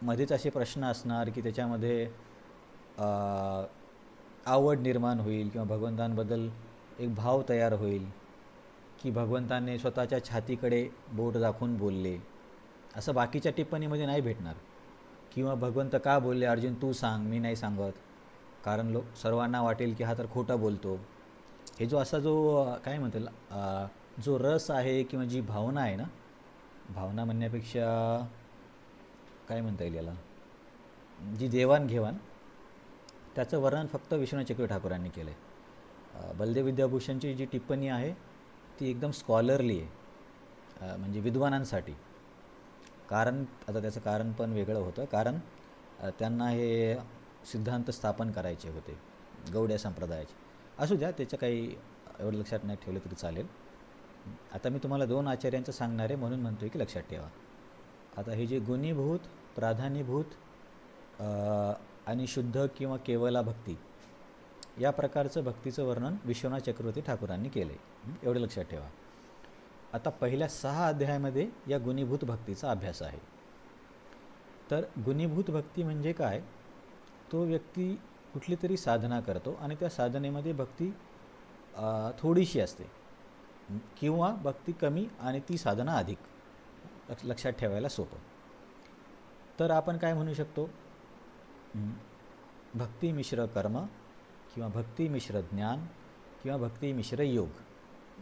[SPEAKER 1] मध्येच असे प्रश्न असणार की त्याच्यामध्ये आवड निर्माण होईल किंवा भगवंतांबद्दल एक भाव तयार होईल की भगवंतांनी स्वतःच्या छातीकडे बोट दाखवून बोलले, असं बाकीच्या टिप्पणीमध्ये नाही भेटणार. किंवा भगवंत का बोलले अर्जुन तू सांग, मी नाही सांगत, कारण सर्वांना वाटेल की हा तर खोटा बोलतो. हे जो काय म्हणतील जो रस आहे किंवा जी भावना आहे ना, भावना म्हणण्यापेक्षा काय म्हणता येईल याला, जी देवाणघेवाण, त्याचं वर्णन फक्त विश्वनाथ चक्रवर्ती ठाकूरांनी केलं आहे. बलदेव विद्याभूषणची जी टिप्पणी आहे ती एकदम स्कॉलरली आहे, म्हणजे विद्वानांसाठी. कारण आता त्याचं कारण पण वेगळं होतं. कारण त्यांना हे सिद्धांत स्थापन करायचे होते गौड्या संप्रदायाचे. असू द्या, त्याचं काही एवढं लक्षात नाही ठेवलं तरी चालेल. आता मी तुम्हाला 2 आचार्यांचं सांगणार आहे म्हणून म्हणतो आहे की लक्षात ठेवा. आता हे जे गुणीभूत, प्राधान्यभूत आणि शुद्ध किंवा केवला भक्ती, या प्रकारचं भक्तीचं वर्णन विश्वनाथ चक्रवर्ती ठाकूरांनी केलं आहे, एवढं लक्षात ठेवा. आता पहिल्या 6 अध्यायामध्ये या गुणीभूत भक्तीचा अभ्यास आहे. तर गुणीभूत भक्ती म्हणजे काय, तो व्यक्ती कुठली तरी साधना करतो आणि त्या साधनेमध्ये भक्ती थोडीशी असते किंवा भक्ती कमी आणि ती साधना अधिक. लक्षात ठेवायला सोपं. तर आपण काय म्हणू शकतो, भक्ती मिश्र कर्म किंवा भक्ती मिश्र ज्ञान किंवा भक्ती मिश्र योग.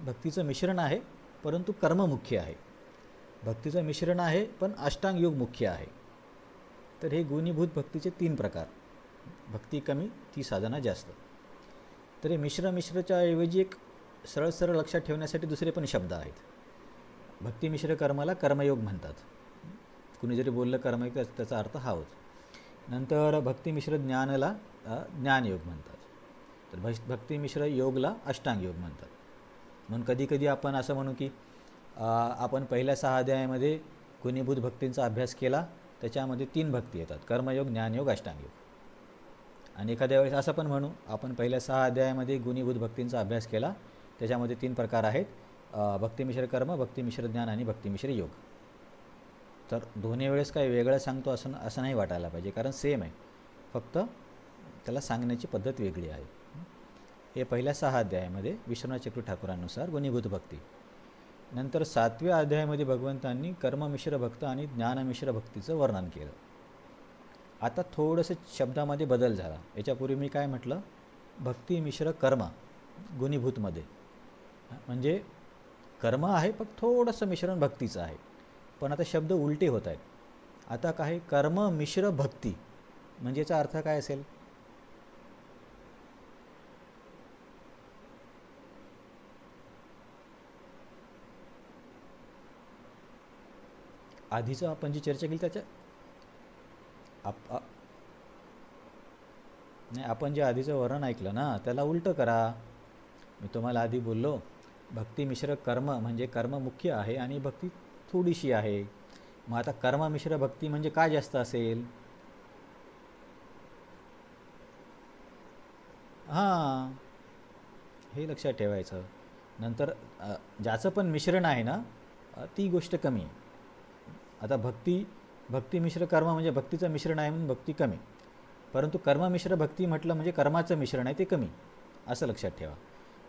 [SPEAKER 1] भक्तीचं मिश्रण आहे परंतु कर्म मुख्य आहे. भक्तीचं मिश्रण आहे पण अष्टांग योग मुख्य आहे. तर हे गुणीभूत भक्तीचे 3 प्रकार. भक्ती कमी, ती साधना जास्त. तर हे मिश्रच्या ऐवजी एक सरळ सरळ लक्षात ठेवण्यासाठी दुसरे पण शब्द आहेत. भक्ती मिश्र कर्माला कर्मयोग म्हणतात. कुणी जरी बोललं कर्मयोग त्याचा अर्थ हा होतो. नंतर भक्ती मिश्र ज्ञानाला ज्ञानयोग म्हणतात. तर भक्ती मिश्र योगला अष्टांग योग म्हणतात. म्हणून कधी कधी आपण असं म्हणू की आपण पहिल्या 6 अध्यायामध्ये गुणीभूत भक्तींचा अभ्यास केला, त्याच्यामध्ये 3 भक्ती येतात: कर्मयोग, ज्ञानयोग, अष्टांगयोग. आणि एखाद्या वेळेस असं पण म्हणू, आपण पहिल्या 6 अध्यायामध्ये गुणीभूत भक्तींचा अभ्यास केला, त्याच्यामध्ये 3 प्रकार आहेत: भक्तिमिश्र कर्म, भक्तिमिश्र ज्ञान आणि भक्तिमिश्र योग. तर दोन्ही वेळेस काही वेगळं सांगतो असं नाही वाटायला पाहिजे, कारण सेम आहे, फक्त त्याला सांगण्याची पद्धत वेगळी आहे. हे पहिल्या 6 अध्यायामध्ये विश्वनाथ चक्रवर्ती ठाकूरांनुसार गुणीभूत भक्ती. नंतर 7व्या अध्यायामध्ये भगवंतांनी कर्ममिश्र भक्त आणि ज्ञानमिश्र भक्तीचं वर्णन केलं. आता थोडंसं शब्दामध्ये बदल झाला. याच्यापूर्वी मी काय म्हटलं, भक्तिमिश्र कर्म गुणीभूतमध्ये, म्हणजे कर्म आहे पण थोडंसं मिश्रण भक्तीचं आहे. पण आता शब्द उलटे होत आहेत. आता काय, कर्म मिश्र भक्ती म्हणजे याचा अर्थ काय असेल? आधीचं आपण जी चर्चा केली त्याच्या नाही, आपण जे आधीचं वर्णन ऐकलं ना, त्याला उलटं करा. मी तुम्हाला आधी बोललो, भक्तिमिश्र कर्म म्हणजे कर्म मुख्य आहे आणि भक्ती थोडीशी आहे. मग आता कर्ममिश्र भक्ती म्हणजे काय जास्त असेल? हां, हे लक्षात ठेवायचं. नंतर ज्याचं पण मिश्रण आहे ना, ती गोष्ट कमी आहे. आता भक्तिमिश्र कर्म म्हणजे भक्तीचं मिश्रण आहे म्हणून भक्ती कमी, परंतु कर्ममिश्र भक्ती म्हटलं म्हणजे कर्माचं मिश्रण आहे ते कमी, असं लक्षात ठेवा.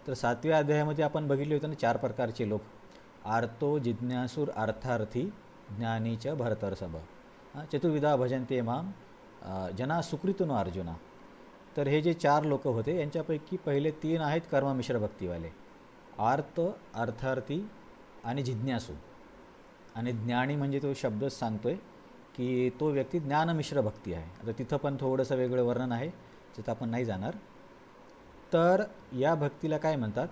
[SPEAKER 1] तर 7व्या अध्यायामध्ये आपण बघितले होते ना 4 प्रकारचे लोक: आर्तो, जिज्ञासूर, अर्थार्थी, ज्ञानीच भरतर्षभ. चतुर्विधा भजन्ते माम जना सुकृतनो अर्जुना. तर हे जे 4 लोक होते यांच्यापैकी पहिले 3 आहेत कर्ममिश्र भक्तीवाले: आर्त, अर्थार्थी आणि जिज्ञासू. आणि ज्ञानी म्हणजे तो शब्दच सांगतोय की तो व्यक्ती ज्ञानमिश्र भक्ती आहे. आता तिथं पण थोडंसं वेगळं वर्णन आहे, तिथं आपण नाही जाणार. तर या भक्तीला काय म्हणतात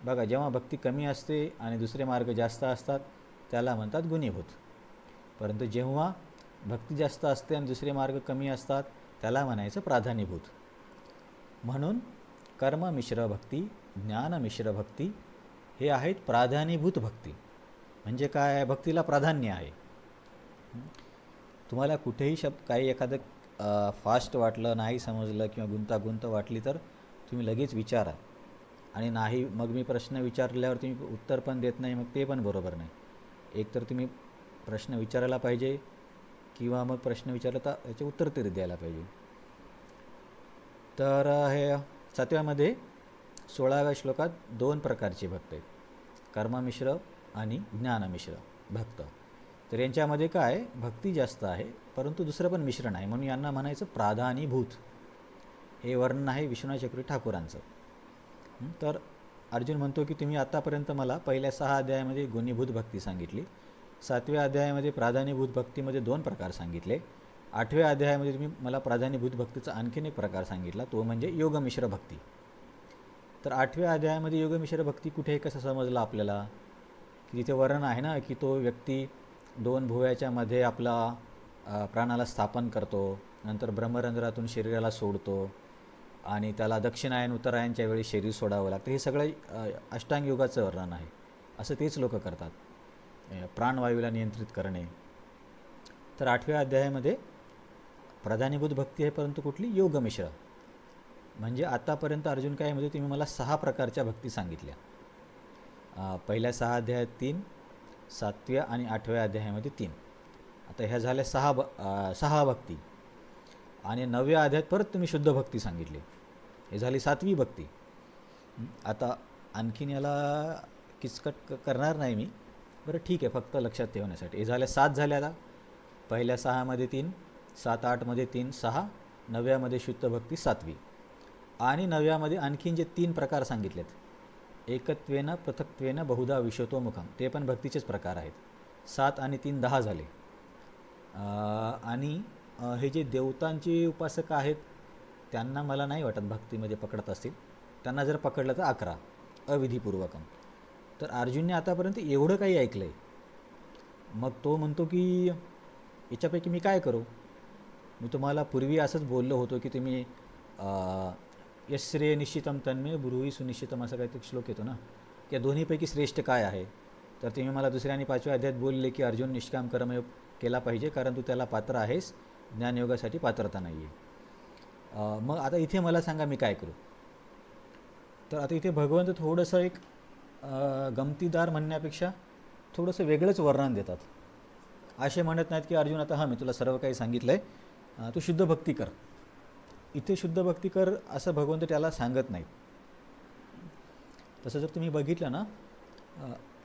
[SPEAKER 1] बघा, जेव्हा भक्ती कमी असते आणि दुसरे मार्ग जास्त असतात त्याला म्हणतात गुणीभूत. परंतु जेव्हा भक्ती जास्त असते आणि दुसरे मार्ग कमी असतात त्याला म्हणायचं प्राधान्यभूत. म्हणून कर्ममिश्र भक्ती, ज्ञानमिश्र भक्ती हे आहेत प्राधान्यभूत भक्ती. म्हणजे काय, भक्तीला प्राधान्य आहे. तुम्हाला कुठेही काही एखादं फास्ट वाटलं, नाही समजलं किंवा गुंतागुंत वाटली तर तुम्ही लगेच विचारा. आणि नाही, मग मी प्रश्न विचारल्यावर तुम्ही उत्तर पण देत नाही, मग ते पण बरोबर नाही. एक तर तुम्ही प्रश्न विचारायला पाहिजे किंवा मग प्रश्न विचारला तर याचे उत्तर तरी द्यायला पाहिजे. तर हे 7व्यामध्ये 16व्या श्लोकात 2 प्रकारचे भक्त आहेत: कर्ममिश्र आणि ज्ञानमिश्र भक्त. तर यांच्यामध्ये काय, भक्ती जास्त आहे परंतु दुसरं पण मिश्रण आहे, म्हणून यांना म्हणायचं प्राधान्यभूत. हे वर्णन आहे विश्वनाथ चक्रवर्ती ठाकूरांचं. तर अर्जुन म्हणतो की तुम्ही आतापर्यंत मला पहिल्या 6 अध्यायामध्ये गुणीभूत भक्ती सांगितली, 7व्या अध्यायामध्ये प्राधान्यभूत भक्तीमध्ये 2 प्रकार सांगितले, 8व्या अध्यायामध्ये तुम्ही मला प्राधान्यभूत भक्तीचा आणखीन एक प्रकार सांगितला, तो म्हणजे योगमिश्र भक्ती. तर 8व्या अध्यायामध्ये योगमिश्र भक्ती कुठे, कसं समजलं आपल्याला? की तिथे वर्णन आहे ना की तो व्यक्ती 2 भुवयाच्या मध्ये आपला प्राणाला स्थापन करतो, नंतर ब्रह्मरंध्रातून शरीराला सोडतो आणि त्याला दक्षिणायन उत्तरायणच्या वेळी शरीर सोडावं लागतं. हे सगळं अष्टांग योगाचं वर्णन आहे. असं तेच लोक करतात, प्राणवायूला नियंत्रित करणे. तर 8व्या अध्यायामध्ये प्राधान्यभूत भक्ती आहे, परंतु कुठली, योगमिश्र. म्हणजे आतापर्यंत अर्जुन काय म्हणजे तुम्ही मला 6 प्रकारच्या भक्ती सांगितल्या. पहिल्या 6 अध्यायात 3, 7व्या आणि 8व्या अध्यायामध्ये 3. आता ह्या झाल्या 6 भक्ती. आणि 9व्या अध्यायात परत तुम्ही शुद्ध भक्ती सांगितली, हे झाली 7वी भक्ती. आता आणखीन याला किचकट करणार नाही मी, बरं ठीक आहे, फक्त लक्षात ठेवण्यासाठी. हे झाल्या 7 झाल्या. आता पहिल्या 6मध्ये 3, 7, 8मध्ये 3, 6, 9व्यामध्ये शुद्ध भक्ती 7वी. आणि 9व्यामध्ये आणखीन जे 3 प्रकार सांगितलेत एकत्वेन पृथक्त्वेन बहुधा विशतो मुखम, ते पण भक्तीचेच प्रकार आहेत. 7 आणि 3 10 झाले. आणि हे जे देवतांचे उपासक आहेत त्यांना मला नाही वाटत भक्तीमध्ये पकडत असतील. त्यांना जर पकडलं तर 11 अविधीपूर्वकम. तर अर्जुनने आतापर्यंत एवढं काही ऐकलं आहे. मग तो म्हणतो की याच्यापैकी मी काय करू? मी तुम्हाला पूर्वी असंच बोललो होतो की तुम्ही यश्रेय निश्चितम तन्मे ब्रूही सुनिश्चितम, असा काहीतरी श्लोक येतो ना, की दोन्हीपैकी श्रेष्ठ काय आहे? तर तुम्ही मला 2ऱ्या आणि 5व्या अध्यायात बोलले की अर्जुन निष्काम कर्मयोग केला पाहिजे कारण तू त्याला पात्र आहेस, ज्ञानयोगासाठी पात्रता नाही आहे. मग आता इथे मला सांगा मी काय करू? तर आता इथे भगवंत थोडंसं एक गमतीदार म्हणण्यापेक्षा थोडंसं वेगळंच वर्णन देतात. असे म्हणत नाहीत की अर्जुन आता मी तुला सर्व काही सांगितलं आहे, तू शुद्ध भक्ती कर. इथे शुद्ध भक्ती कर असं भगवंत त्याला सांगत नाहीत. तसं जर तुम्ही बघितलं ना,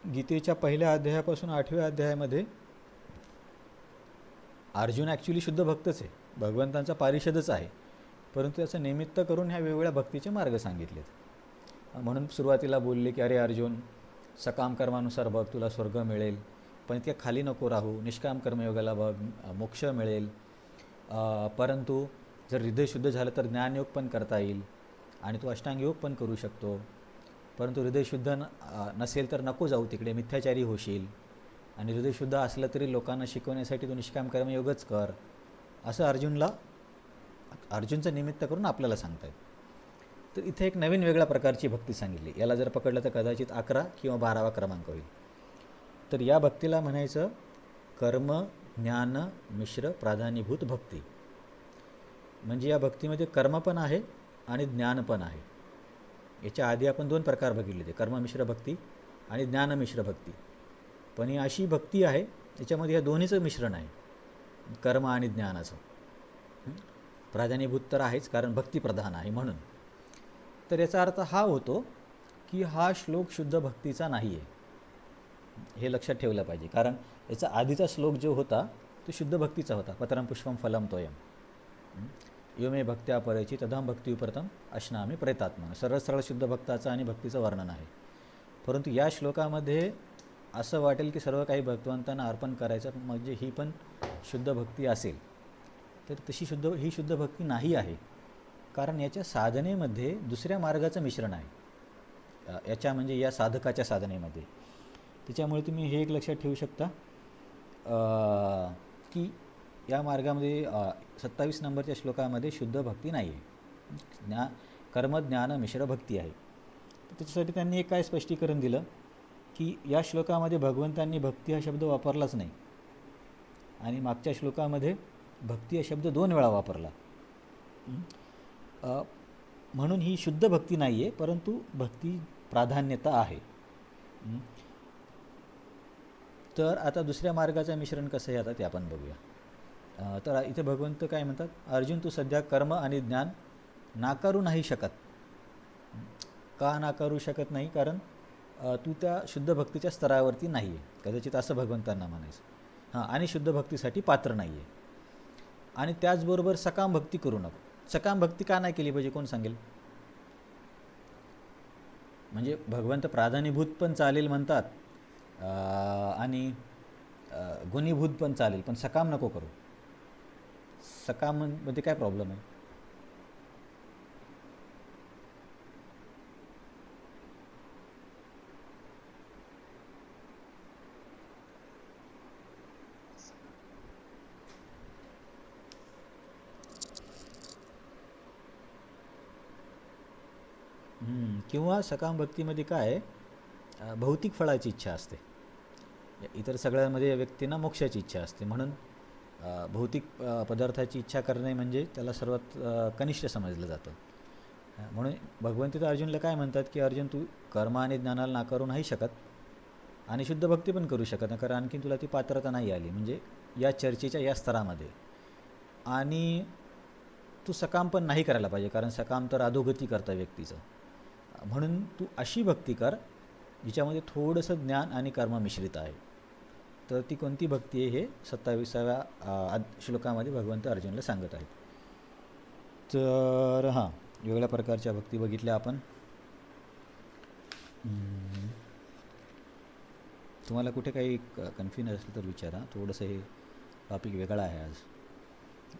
[SPEAKER 1] गीतेच्या 1ल्या अध्यायापासून 8व्या अध्यायामध्ये अर्जुन ॲक्च्युली शुद्ध भक्तच आहे, भगवंतांचा पारिषदच आहे, परंतु त्याचं निमित्त करून ह्या वेगवेगळ्या भक्तीचे मार्ग सांगितलेत. म्हणून सुरुवातीला बोलले की अरे अर्जुन, सकाम कर्मानुसार बघ, तुला स्वर्ग मिळेल, पण त्या खाली नको राहू, निष्काम कर्मयोगाला बघ, मोक्ष मिळेल. परंतु जर हृदय शुद्ध झालं तर ज्ञानयोग पण करता येईल आणि तू अष्टांगयोग पण करू शकतो. परंतु हृदय शुद्ध नसेल तर नको जाऊ तिकडे, मिथ्याचारी होशील. आणि हृदय शुद्ध असलं तरी लोकांना शिकवण्यासाठी तू निष्काम कर्मयोगच कर, असं अर्जुनचं निमित्त करून आपल्याला सांगतायत. तर इथे एक नवीन वेगळ्या प्रकारची भक्ती सांगितली. याला जर पकडलं तर कदाचित 11 किंवा 12वा क्रमांक होईल. तर या भक्तीला म्हणायचं कर्म ज्ञान मिश्र प्राधान्यभूत भक्ती. म्हणजे या भक्तीमध्ये कर्म पण आहे आणि ज्ञान पण आहे. याच्या आधी आपण 2 प्रकार बघितले ते, कर्ममिश्र भक्ती आणि ज्ञानमिश्र भक्ती. पण ही अशी भक्ती आहे त्याच्यामध्ये या दोन्हीचं मिश्रण आहे, कर्म आणि ज्ञानाचं. प्राधान्यभूत तर आहेच कारण भक्तिप्रधान आहे म्हणून. तर याचा अर्थ हा होतो की हा श्लोक शुद्ध भक्तीचा नाही आहे, हे लक्षात ठेवलं पाहिजे. कारण याचा आधीचा श्लोक जो होता तो शुद्ध भक्तीचा होता, पत्रम पुष्पम फलम तोयम, यो मे भक्त्या परेची तदाम भक्तिप्रतम अश्नामी प्रेतात्मन. सरळ सरळ शुद्ध भक्ताचं आणि भक्तीचं वर्णन आहे. परंतु या श्लोकामध्ये असं वाटेल की सर्व काही भगवंतांना अर्पण करायचं, म्हणजे ही पण शुद्ध भक्ती असेल. तर तशी ही शुद्ध भक्ती नाही आहे, कारण याच्या साधनेमध्ये दुसऱ्या मार्गाचं मिश्रण आहे, याच्या म्हणजे या साधकाच्या साधनेमध्ये. त्याच्यामुळे तुम्ही हे एक लक्षात ठेवू शकता की या मार्गामध्ये 27 नंबरच्या श्लोकामध्ये शुद्ध भक्ती नाही आहे, कर्मज्ञान मिश्र भक्ती आहे. त्याच्यासाठी त्यांनी एक काय स्पष्टीकरण दिलं की या श्लोकामध्ये भगवंतांनी भक्ती हा शब्द वापरलाच नाही आणि मागच्या श्लोकामध्ये भक्ती हा शब्द 2 वेळा वापरला. म्हणून ही शुद्ध भक्ती नाही आहे, परंतु भक्ती प्राधान्यता आहे. तर आता दुसऱ्या मार्गाचं मिश्रण कसं आहे आता ते आपण बघूया. तर इथे भगवंत काय म्हणतात, अर्जुन तू सध्या कर्म आणि ज्ञान नाकारू नाही शकत. का नाकारू शकत नाही? कारण तू त्या शुद्ध भक्तीच्या स्तरावरती नाही आहे, कदाचित असं भगवंतांना म्हणायचं. आणि शुद्ध भक्तीसाठी पात्र नाही आहे. आणि त्याचबरोबर सकाम भक्ती करू नको. सकाम भक्ती का नाही केली पाहिजे, कोण सांगेल? म्हणजे भगवंत प्राधान्यभूत पण चालेल म्हणतात आणि गुणीभूत पण चालेल, पण सकाम नको करू. सकाममध्ये काय प्रॉब्लेम आहे? किंवा सकाम भक्तीमध्ये काय आहे, भौतिक फळाची इच्छा असते. इतर सगळ्यांमध्ये व्यक्तींना मोक्षाची इच्छा असते. म्हणून भौतिक पदार्थाची इच्छा करणे म्हणजे त्याला सर्वात कनिष्ठ समजलं जातं. म्हणून भगवंत तर अर्जुनला काय म्हणतात की अर्जुन तू कर्म आणि ज्ञानाला नाकारू नाही शकत आणि शुद्ध भक्ती पण करू शकत नाही, कारण आणखीन तुला ती पात्रता नाही आली म्हणजे या चर्चेच्या या स्तरामध्ये. आणि तू सकाम पण नाही करायला पाहिजे, कारण सकाम तर अधोगती करता व्यक्तीचं. म्हणून तू अशी भक्ती कर जिच्यामध्ये ज्ञान आणि कर्म मिश्रित आहे. तर ती कोणती भक्ती आहे हे 27व्या श्लोकामध्ये भगवंत अर्जुनला सांगत आहेत. तर वेगवेगळ्या प्रकारच्या भक्ती बघितल्या आपण. तुम्हाला कुठे काही कन्फ्युजन असेल तर विचारा, थोडंसं हे टॉपिक वेगळा आहे आज.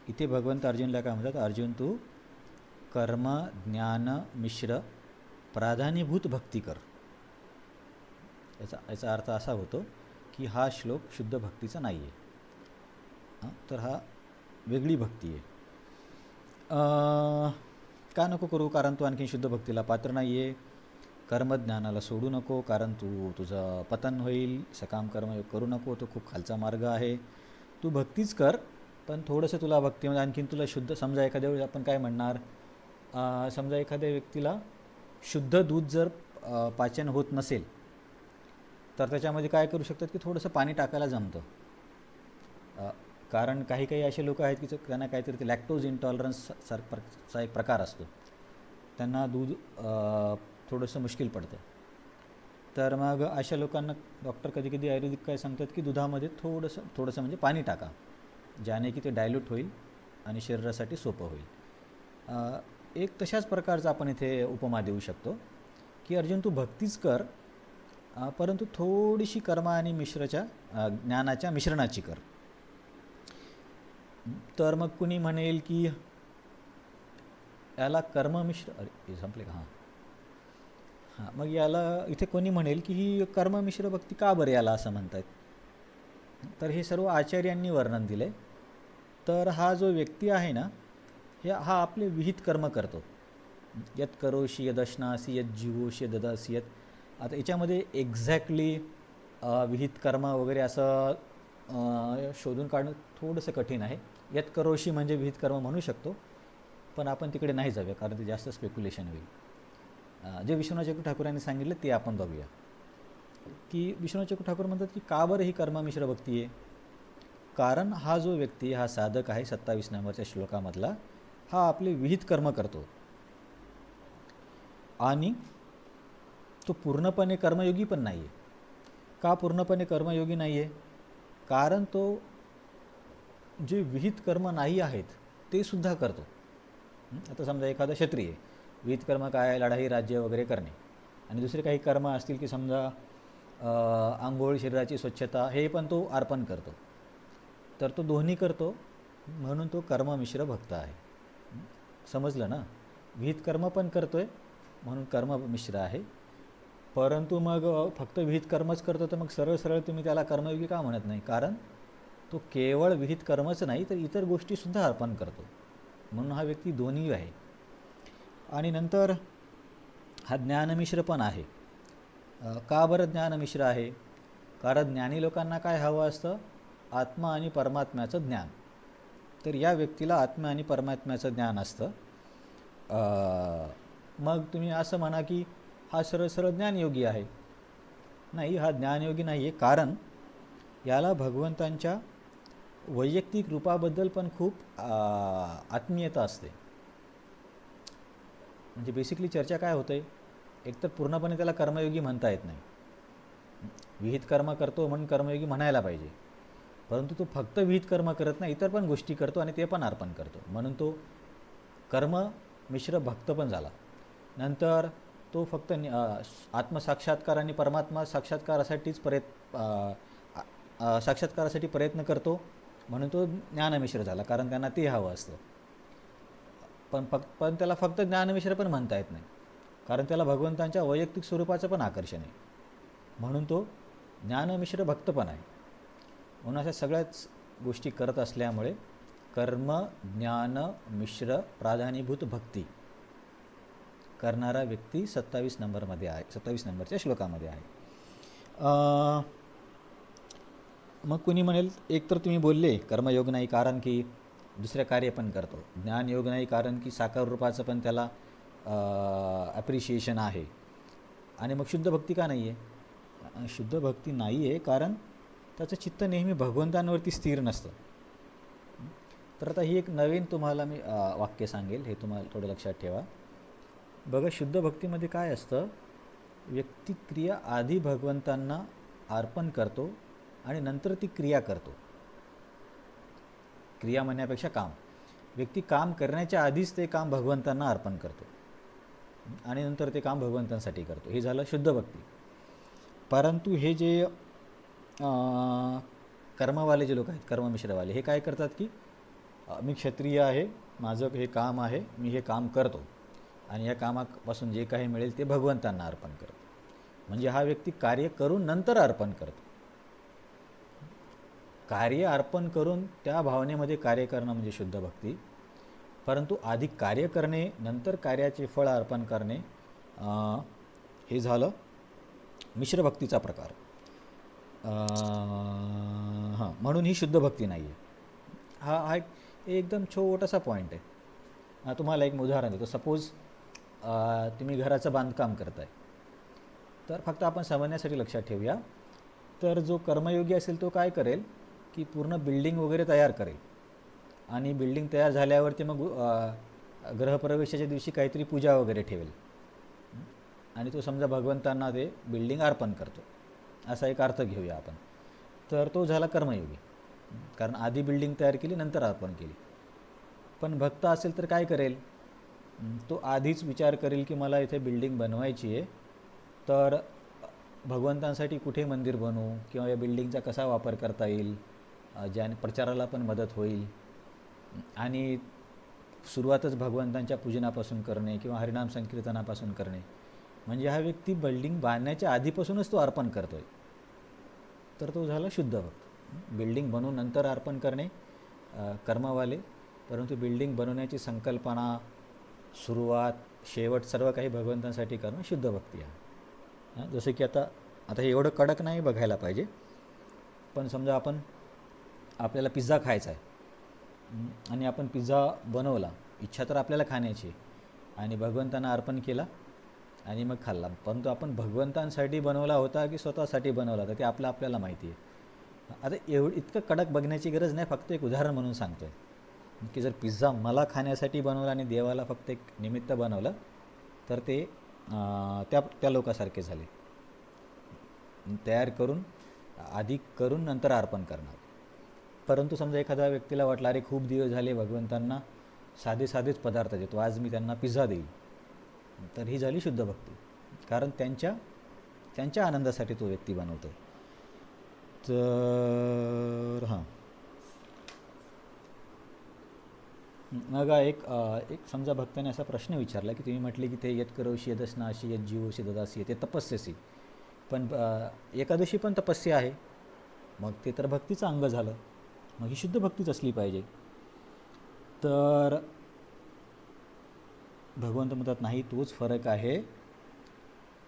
[SPEAKER 1] इथे भगवंत अर्जुनला काय म्हणतात, अर्जुन तू कर्म ज्ञान मिश्र प्राधान्यभूत भक्ती कर. याचा अर्थ असा होतो की हा श्लोक शुद्ध भक्तीचा नाही आहे, तर हा वेगळी भक्ती आहे. का नको करू, कारण तू आणखी शुद्ध भक्तीला पात्र नाही आहे. कर्मज्ञानाला सोडू नको, कारण तुझं पतन होईल. सकाम कर्म करू नको, तो खूप खालचा मार्ग आहे. तू भक्तीच कर, पण थोडंसं तुला भक्तीमध्ये आणखीन तुला शुद्ध, समजा एखाद्या वेळी आपण काय म्हणणार, समजा एखाद्या व्यक्तीला शुद्ध दूध जर पाचन होत नसेल तर त्याच्यामध्ये काय करू शकतात की थोडंसं पाणी टाकायला जमतं. कारण काही काही असे लोक आहेत की त्यांना काहीतरी ते लॅक्टोज इंटॉलरन्स सारखा एक प्रकार असतो, त्यांना दूध थोडंसं मुश्किल पडतं. तर मग अशा लोकांना डॉक्टर कधी कधी आयुर्वेदिक काय सांगतात की दुधामध्ये थोडंसं म्हणजे पाणी टाका, ज्याने की ते डायल्यूट होईल आणि शरीरासाठी सोपं होईल. एक तशाच प्रकारचा आपण इथे उपमा देऊ शकतो की अर्जुन तू भक्तीच कर, परंतु थोडीशी कर्म आणि ज्ञानाच्या मिश्रणाची कर. तर मग कुणी म्हणेल की याला कर्ममिश्र, हे संपले का? हां, मग याला इथे कोणी म्हणेल की ही कर्ममिश्र भक्ती का बरं याला असं म्हणतात. तर हे सर्व आचार्यांनी वर्णन दिले. तर हा जो व्यक्ती आहे ना, हा आपले विहित कर्म करतो. यत करोशी यदश्नासी यत जीवोशी ददासी यत. आता याच्यामध्ये एक्झॅक्टली विहित कर्म वगैरे असं शोधून काढणं थोडंसं कठीण आहे. यत करोशी म्हणजे विहित कर्म म्हणू शकतो, पण आपण तिकडे नाही जाऊया, कारण ते जास्त स्पेक्युलेशन होईल. जे विश्वनाथ चक्रवर्ती ठाकूरांनी सांगितलं ते आपण बघूया. की विश्वनाथ चक्रवर्ती ठाकूर म्हणतात की का बरं ही कर्ममिश्र भक्ती आहे. कारण हा जो व्यक्ती, हा साधक आहे 27 नंबरच्या श्लोकामधला, हा आपले विहित कर्म करतो आणि तो पूर्णपणे कर्मयोगी पण नाही आहे. का पूर्णपणे कर्मयोगी नाही आहे? कारण तो जे विहित कर्म नाही आहेत ते सुद्धा करतो. आता समजा एखादा क्षत्रिय, विहित कर्म काय, लढाई राज्य वगैरे करणे, आणि दुसरे काही कर्म असतील की समजा आंघोळ, शरीराची स्वच्छता, हे पण तो अर्पण करतो. तर तो दोन्ही करतो, म्हणून तो कर्ममिश्र भक्त आहे. समजलं ना? विहित कर्म पण करतोय म्हणून कर्ममिश्र आहे. परंतु मग फक्त विहित कर्मच करतो तर मग सरळ सरळ तुम्ही त्याला कर्मयोगी का म्हणत नाही? कारण तो केवळ विहित कर्मच नाही तर इतर गोष्टीसुद्धा अर्पण करतो, म्हणून हा व्यक्ती दोन्ही आहे. आणि नंतर हा ज्ञानमिश्र पण आहे. का बरं ज्ञानमिश्र आहे? कारण ज्ञानी लोकांना काय हवं असतं? आत्मा आणि परमात्म्याचं ज्ञान. तर या व्यक्तीला आत्मा आणि परमात्म्याचं ज्ञान असतं. मग तुम्ही असं म्हणा की हा सरळ सरळ ज्ञानयोगी आहे. नाही, हा ज्ञानयोगी नाही आहे, कारण याला भगवंतांच्या वैयक्तिक रूपाबद्दल पण खूप आत्मीयता असते. म्हणजे बेसिकली चर्चा काय होते, एकतर पूर्णपणे त्याला कर्मयोगी म्हणता येत नाही. विहित कर्म करतो म्हणून कर्मयोगी म्हणायला पाहिजे, परंतु तो फक्त विहित कर्म करत नाही, इतर पण गोष्टी करतो आणि ते पण अर्पण करतो, म्हणून तो कर्ममिश्र भक्त पण झाला. नंतर तो फक्त आत्मसाक्षात्कार आणि परमात्मा साक्षात्कारासाठी प्रयत्न करतो, म्हणून तो ज्ञानमिश्र झाला, कारण त्यांना ते हवं असतं. पण त्याला फक्त ज्ञानमिश्र पण म्हणता येत नाही, कारण त्याला भगवंतांच्या वैयक्तिक स्वरूपाचं पण आकर्षण आहे, म्हणून तो ज्ञानमिश्र भक्त पण आहे. म्हणून अशा सगळ्याच गोष्टी करत असल्यामुळे कर्म ज्ञान मिश्र प्राधान्यभूत भक्ती करणारा व्यक्ती 27 नंबरमध्ये आहे, 27 नंबरच्या श्लोकामध्ये आहे. मग कुणी म्हणेल, एक तर तुम्ही बोलले कर्मयोग नाही कारण की दुसरे कार्य पण करतो, ज्ञानयोग नाही कारण की साकार रूपाचं पण त्याला ॲप्रिशिएशन आहे, आणि मग शुद्ध भक्ती का नाही आहे? शुद्ध भक्ती नाही आहे कारण त्याचं चित्त नेहमी भगवंतांवरती स्थिर नसतं. तर आता ही एक नवीन तुम्हाला मी वाक्य सांगेल, हे तुम्हाला थोडं लक्षात ठेवा. बघा, शुद्ध भक्तीमध्ये काय असतं, व्यक्ती क्रिया आधी भगवंतांना अर्पण करतो आणि नंतर ती क्रिया करतो. क्रिया म्हणण्यापेक्षा काम, व्यक्ती काम करण्याच्या आधीच ते काम भगवंतांना अर्पण करतो. आणि नंतर ते काम भगवंतांसाठी करतो. हे झालं शुद्ध भक्ती. परंतु हे जे कर्मवाले जे लोक आहेत, कर्ममिश्रवाले, हे काय करतात की मी क्षत्रिय आहे, माझं हे काम आहे, मी हे काम करतो आणि या कामापासून जे काही मिळेल ते भगवंतांना अर्पण करतो. म्हणजे हा व्यक्ती कार्य करून नंतर अर्पण करतो. कार्य अर्पण करून त्या भावनेमध्ये कार्य करणं म्हणजे शुद्ध भक्ती. परंतु आधी कार्य करणे, नंतर कार्याचे फळ अर्पण करणे, हे झालं मिश्र भक्तीचा प्रकार. हां, म्हणून ही शुद्ध भक्ती नाही आहे. हा एक एकदम छोटासा पॉईंट आहे. तुम्हाला एक उदाहरण देतो. सपोज तुम्ही घराचं बांधकाम करताय, तर फक्त आपण समजण्यासाठी लक्षात ठेवूया. तर जो कर्मयोगी असेल तो काय करेल की पूर्ण बिल्डिंग वगैरे तयार करेल आणि बिल्डिंग तयार झाल्यावरती मग गृहप्रवेशाच्या दिवशी काहीतरी पूजा वगैरे ठेवेल आणि तो समजा भगवंतांना ते बिल्डिंग अर्पण करतो, असा एक अर्थ घेऊया आपण. तर तो झाला कर्मयोगी, कारण आधी बिल्डिंग तयार केली नंतर अर्पण केली. पण भक्त असेल तर काय करेल, तो आधीच विचार करेल की मला इथे बिल्डिंग बनवायची आहे, तर भगवंतांसाठी कुठे मंदिर बनवू किंवा या बिल्डिंगचा कसा वापर करता येईल, ज्याने प्रचाराला पण मदत होईल, आणि सुरुवातच भगवंतांच्या पूजनापासून करणे किंवा हरिनाम संकीर्तनापासून करणे. म्हणजे हा व्यक्ती बिल्डिंग बांधण्याच्या आधीपासूनच तो अर्पण करतो आहे. तर तो झाला शुद्ध भक्त. बिल्डिंग बनवून नंतर अर्पण करणे कर्मवाले, परंतु बिल्डिंग बनवण्याची संकल्पना, सुरुवात, शेवट सर्व काही भगवंतांसाठी करणं शुद्ध भक्ती आहे. जसं की आता हे एवढं कडक नाही बघायला पाहिजे, पण समजा आपल्याला पिझ्झा खायचा आहे आणि आपण पिझ्झा बनवला, इच्छा तर आपल्याला खाण्याची आहे आणि भगवंतांना अर्पण केला आणि मग खाल्ला. परंतु आपण भगवंतांसाठी बनवला होता की स्वतःसाठी बनवला होता ते आपल्याला माहिती आहे. आता इतकं कडक बघण्याची गरज नाही, फक्त एक उदाहरण म्हणून सांगतो आहे की जर पिझ्झा मला खाण्यासाठी बनवला आणि देवाला फक्त एक निमित्त बनवलं तर ते त्या लोकांसारखे झाले. तयार करून आधी करून नंतर अर्पण करणार. परंतु समजा एखाद्या व्यक्तीला वाटलं अरे खूप दिवस झाले भगवंतांना साधेच पदार्थ देतो, आज मी त्यांना पिझ्झा देईल, तर ही झाली शुद्ध भक्ती, कारण त्यांच्या आनंदासाठी तो व्यक्ती बनवतो. तर हां, मग एक समजा भक्ताने असा प्रश्न विचारला की तुम्ही म्हटले की ते यत करोशी यदस्नाशी यत जीवोशी ददासी ते तपस्यसी, पण एकादशी पण तपस्या आहे, मग ते तर भक्तीचं अंग झालं, मग ही शुद्ध भक्तीच असली पाहिजे. तर भगवंत म्हणतात नाही, तोच फरक आहे,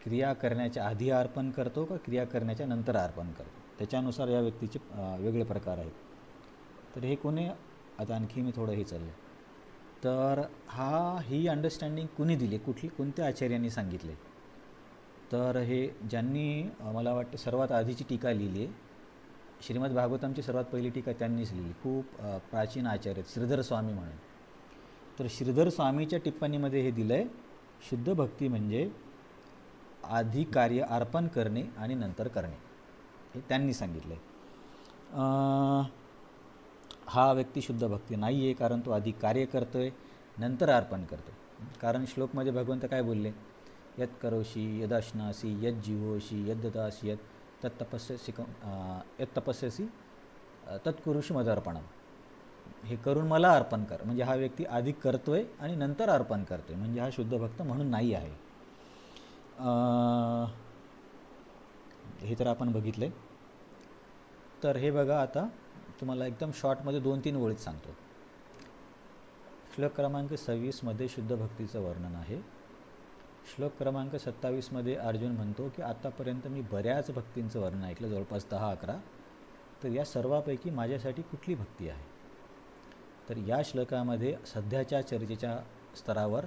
[SPEAKER 1] क्रिया करण्याच्या आधी अर्पण करतो का क्रिया करण्याच्या नंतर अर्पण करतो, त्याच्यानुसार या व्यक्तीचे वेगळे प्रकार आहेत. तर हे कोणी, आता आणखी मी थोडं हे चाललं, तर ही अंडरस्टँडिंग कुणी दिली, कोणत्या आचार्यांनी सांगितले, तर हे ज्यांनी मला वाटतं सर्वात आधीची टीका लिहिली आहे, श्रीमद भागवतमची सर्वात पहिली टीका त्यांनीच लिहिली, खूप प्राचीन आचार्य आहेत, श्रीधर स्वामी म्हणून. तर श्रीधर स्वामीच्या टिप्पणीमध्ये हे दिलं आहे, शुद्ध भक्ती म्हणजे आधी कार्य अर्पण करणे आणि नंतर करणे, हे त्यांनी सांगितलं आहे. हा व्यक्ती शुद्ध भक्ती नाही आहे, कारण तो आधी कार्य करतो आहे नंतर अर्पण करतो. कारण श्लोकमध्ये भगवंत काय बोलले, यत करोशी यदाश्नासी यत जीवोशी यत ददासी यत तपस्यसी तत्कुरुषी मदर्पणम, हे करून मला अर्पण कर. म्हणजे हा व्यक्ती आधी करतोय आणि नंतर अर्पण करतोय, म्हणजे हा शुद्ध भक्त म्हणून नाही आहे. हे तर आपण बघितले. तर हे बघा, आता तुम्हाला एकदम शॉर्टमध्ये 2-3 ओळीत सांगतो. श्लोक क्रमांक 26मध्ये शुद्ध भक्तीचं वर्णन आहे. श्लोक क्रमांक 27मध्ये अर्जुन म्हणतो की आत्तापर्यंत मी बऱ्याच भक्तींचं वर्णन ऐकलं, जवळपास 10-11, तर या सर्वापैकी माझ्यासाठी कुठली भक्ती आहे. तर या श्लोकामध्ये सध्याच्या चर्चेच्या स्तरावर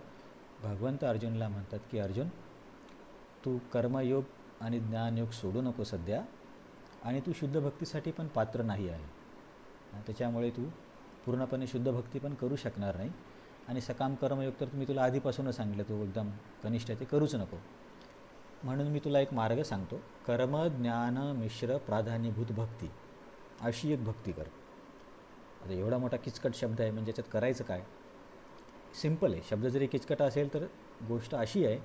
[SPEAKER 1] भगवंत अर्जुनला म्हणतात की अर्जुन, तू कर्मयोग आणि ज्ञानयोग सोडू नको सध्या, आणि तू शुद्ध भक्तीसाठी पण पात्र नाही आहे, त्याच्यामुळे तू पूर्णपणे शुद्ध भक्ती पण करू शकणार नाही. आणि सकाम कर्मयोग तर मी तुला आधीपासूनच सांगितलं, तू एकदम कनिष्ठ ते करूच नको. म्हणून मी तुला एक मार्ग सांगतो, कर्म ज्ञान मिश्र प्राधान्यभूत भक्ती, अशी एक भक्ती कर. आता एवढा मोठा किचकट शब्द आहे, म्हणजे याच्यात करायचं काय, सिम्पल आहे. शब्द जरी किचकट असेल तर गोष्ट अशी आहे,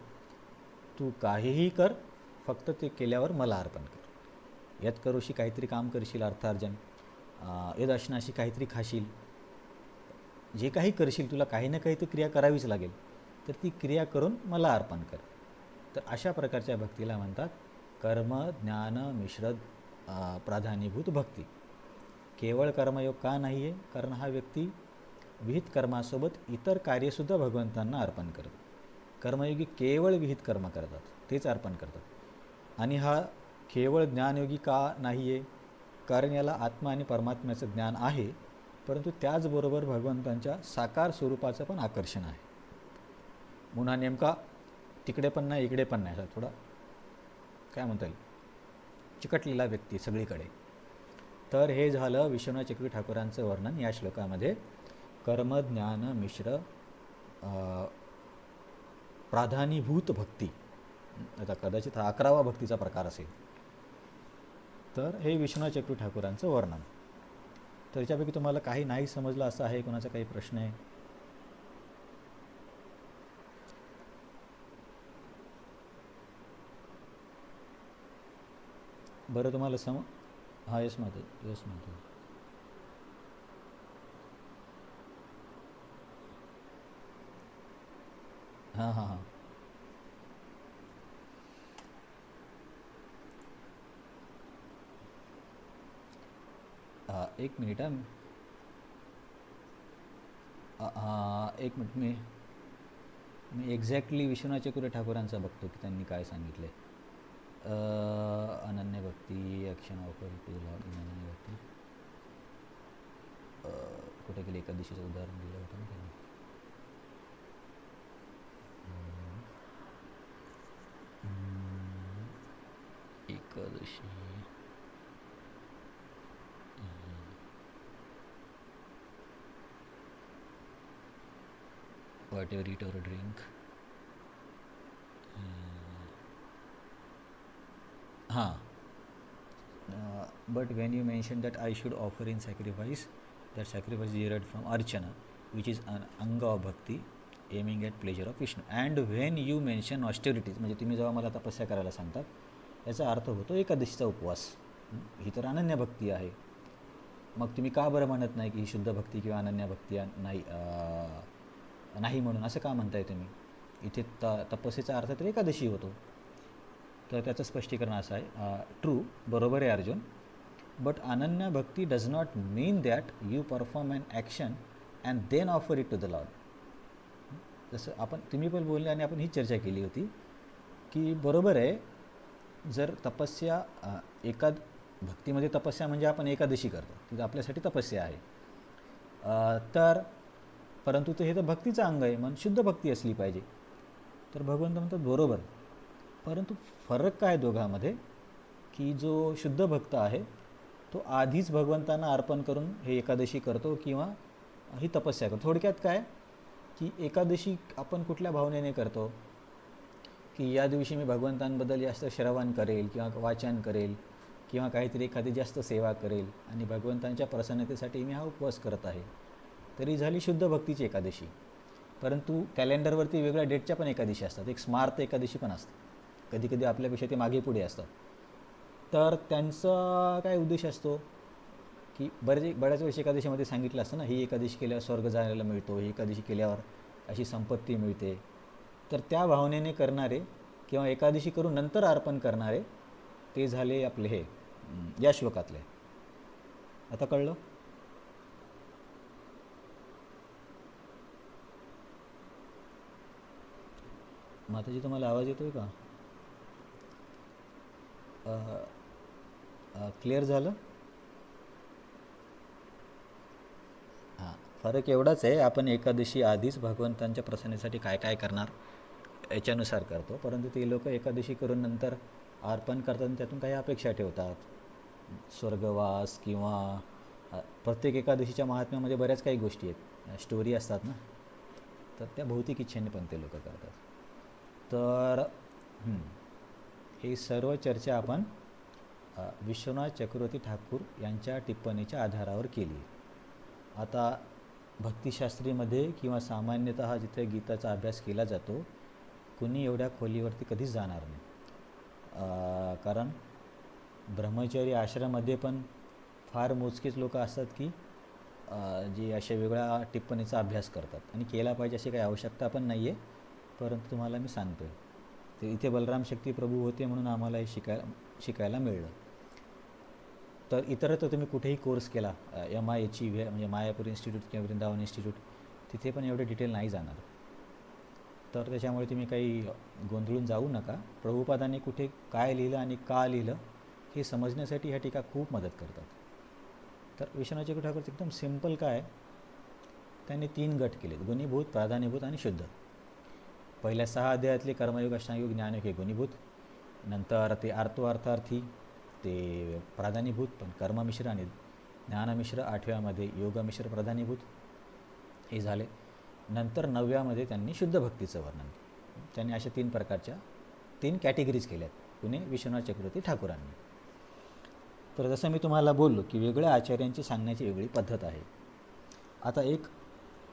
[SPEAKER 1] तू काहीही कर, फक्त ते केल्यावर मला अर्पण कर. यत करोशी काहीतरी काम करशील अर्थार्जन, यदअशनाशी काहीतरी खाशील, जे काही करशील तुला काही ना काही ती क्रिया करावीच लागेल, तर ती क्रिया करून मला अर्पण कर. तर अशा प्रकारच्या भक्तीला म्हणतात कर्म ज्ञान मिश्र प्राधान्यभूत भक्ती. केवळ कर्मयोग का नाही आहे? कारण हा व्यक्ती विहित कर्मासोबत इतर कार्यसुद्धा भगवंतांना अर्पण करतो. कर्मयोगी केवळ विहित कर्म करतात, तेच अर्पण करतात. आणि हा केवळ ज्ञानयोगी का नाही आहे? कारण याला आत्मा आणि परमात्म्याचं ज्ञान आहे, परंतु त्याचबरोबर भगवंतांच्या साकार स्वरूपाचं पण आकर्षण आहे. म्हणून हा नेमका तिकडे पण नाही इकडे पण नाही, असा थोडा काय म्हणता येईल चिकटलेला व्यक्ती सगळीकडे. तर हे झालं विश्वनाथ चक्रवर्ती ठाकूरांचं वर्णन या श्लोकामध्ये कर्म ज्ञान मिश्र प्राधान्यभूत भक्ती. आता कदाचित हा 11वा भक्तीचा प्रकार असेल. तर हे विश्वनाथ चक्रवर्ती ठाकूरांचं वर्णन. तर याच्यापैकी तुम्हाला काही नाही समजलं असं आहे? कोणाचा काही प्रश्न आहे? बरं तुम्हाला हां यस माता, यस माता. हां हां हां. एक मिनिट हां. एक मिनिट, मी एक्झॅक्टली विश्वनाथ चक्रवर्ती ठाकूरांचा बघतो की त्यांनी काय सांगितलं आहे. अनन्य भक्ती action offer to lord in अनन्य भक्ती. कुठे गेले? एकादशीचं उदाहरण दिलं होतं ना त्यांनी. एकादशी वॉट एवर इट और ड्रिंक. हां. But when you mentioned that I should offer in sacrifice, that sacrifice is derived from archana, which is an anga of bhakti, aiming at pleasure of Vishnu. And when you mention austerities, म्हणजे तुम्ही जेव्हा मला तपस्या करायला सांगतात, याचा अर्थ होतो एकादशीचा उपवास. ही तर अनन्य भक्ती आहे. मग तुम्ही का बरं म्हणत नाही की ही शुद्ध भक्ती किंवा अनन्य भक्ती नाही म्हणून असं का म्हणताय तुम्ही? इथे तपस्येचा अर्थ तर एकादशी होतो. तर त्याचं स्पष्टीकरण असं आहे, ट्रू, बरोबर आहे अर्जुन, बट अनन्य भक्ती does not mean that you perform an action and then offer it to the lord. जसं तुम्ही पण बोलले आणि आपण ही चर्चा केली होती की बरोबर आहे, जर तपस्या भक्तीमध्ये तपस्या म्हणजे आपण एकादशी करतो, तिथं आपल्यासाठी तपस्या आहे. तर परंतु हे तर भक्तीचं अंग आहे, म्हणून शुद्ध भक्ती असली पाहिजे. तर भगवंत म्हणतात बरोबर, परंतु फरक काय दोघांमध्ये, की जो शुद्ध भक्त आहे तो आधीच भगवंतांना अर्पण करून हे एकादशी करतो किंवा ही तपस्या करतो. थोडक्यात काय की एकादशी आपण कुठल्या भावनेने करतो, की या दिवशी मी भगवंतांबद्दल जास्त श्रवण करेल किंवा वाचन करेल किंवा काहीतरी एखादी जास्त सेवा करेल आणि भगवंतांच्या प्रसन्नतेसाठी मी हा उपवास करत आहे. तरी झाली शुद्ध भक्तीची एकादशी. परंतु कॅलेंडरवरती वेगळ्या डेटच्या पण एकादशी असतात. एक स्मार्त एकादशी पण असते, कधी कधी आपल्यापेक्षा ते मागे पुढे असतात. तर त्यांचा काय उद्देश असतो की बऱ्याच वेळेस एकादशीमध्ये सांगितलं असतं ना, ही एकादशी केल्यावर स्वर्ग जायला मिळतो, ही एकादशी केल्यावर अशी संपत्ती मिळते. तर त्या भावनेने करणारे किंवा एकादशी करून नंतर अर्पण करणारे ते झाले आपले हे या श्लोकातले. आता कळलं? माताजी तुम्हाला आवाज येतोय का? क्लिअर झालं? हां, फरक एवढाच आहे, आपण एकादशी आधीच भगवंतांच्या प्रसन्नतेसाठी काय काय करणार याच्यानुसार करतो, परंतु ते लोक एकादशी करून नंतर अर्पण करतात आणि त्यातून काही अपेक्षा ठेवतात, स्वर्गवास किंवा प्रत्येक एकादशीच्या महात्म्यामध्ये बऱ्याच काही गोष्टी आहेत, स्टोरी असतात ना, तर त्या भौतिक इच्छेने पण ते लोक करतात. तर ही सर्व चर्चा आपण विश्वनाथ चक्रवर्ती ठाकूर यांच्या टिप्पणीच्या आधारावर केली. आता भक्तिशास्त्रीमध्ये किंवा सामान्यतः जिथे गीताचा अभ्यास केला जातो कुणी एवढ्या खोलीवरती कधीच जाणार नाही. कारण ब्रह्मचारी आश्रमामध्ये पण फार मोजकेच लोक असतात की जे अशा वेगळ्या टिप्पणीचा अभ्यास करतात आणि केला पाहिजे अशी काही आवश्यकता पण नाही आहे. परंतु तुम्हाला मी सांगतो आहे, ते इथे बलराम शक्ती प्रभू होते म्हणून आम्हाला हे शिकायला मिळलं. तर इतरत्र तुम्ही कुठेही कोर्स केला, MIAची म्हणजे मायापूर इन्स्टिट्यूट किंवा वृंदावन इन्स्टिट्यूट, तिथे पण एवढे डिटेल नाही जाणार. तर त्याच्यामुळे तुम्ही काही गोंधळून जाऊ नका. प्रभुपादांनी कुठे काय लिहिलं आणि का लिहिलं हे समजण्यासाठी ह्या टीका खूप मदत करतात. तर विश्वनाथ चक्रवर्ती ठाकूर एकदम सिम्पल काय, त्यांनी 3 गट केलेत: गुणीभूत, प्राधान्यभूत आणि शुद्ध. पहिल्या 6 अध्यायातले कर्मयोग, अष्टांगयोग, ज्ञानयोग हे गुणीभूत. नंतर ते अर्थार्थी ते प्राधान्यभूत, पण कर्ममिश्र आणि ज्ञानमिश्र. 8व्यामध्ये योगमिश्र प्राधान्यभूत हे झाले. नंतर 9व्यामध्ये त्यांनी शुद्ध भक्तीचं वर्णन. त्यांनी अशा 3 प्रकारच्या 3 कॅटेगरीज केल्यात पुणे विश्वनाथ चक्रवर्ती ठाकूरांनी. तर जसं मी तुम्हाला बोललो की वेगळ्या आचार्यांची सांगण्याची वेगळी पद्धत आहे. आता एक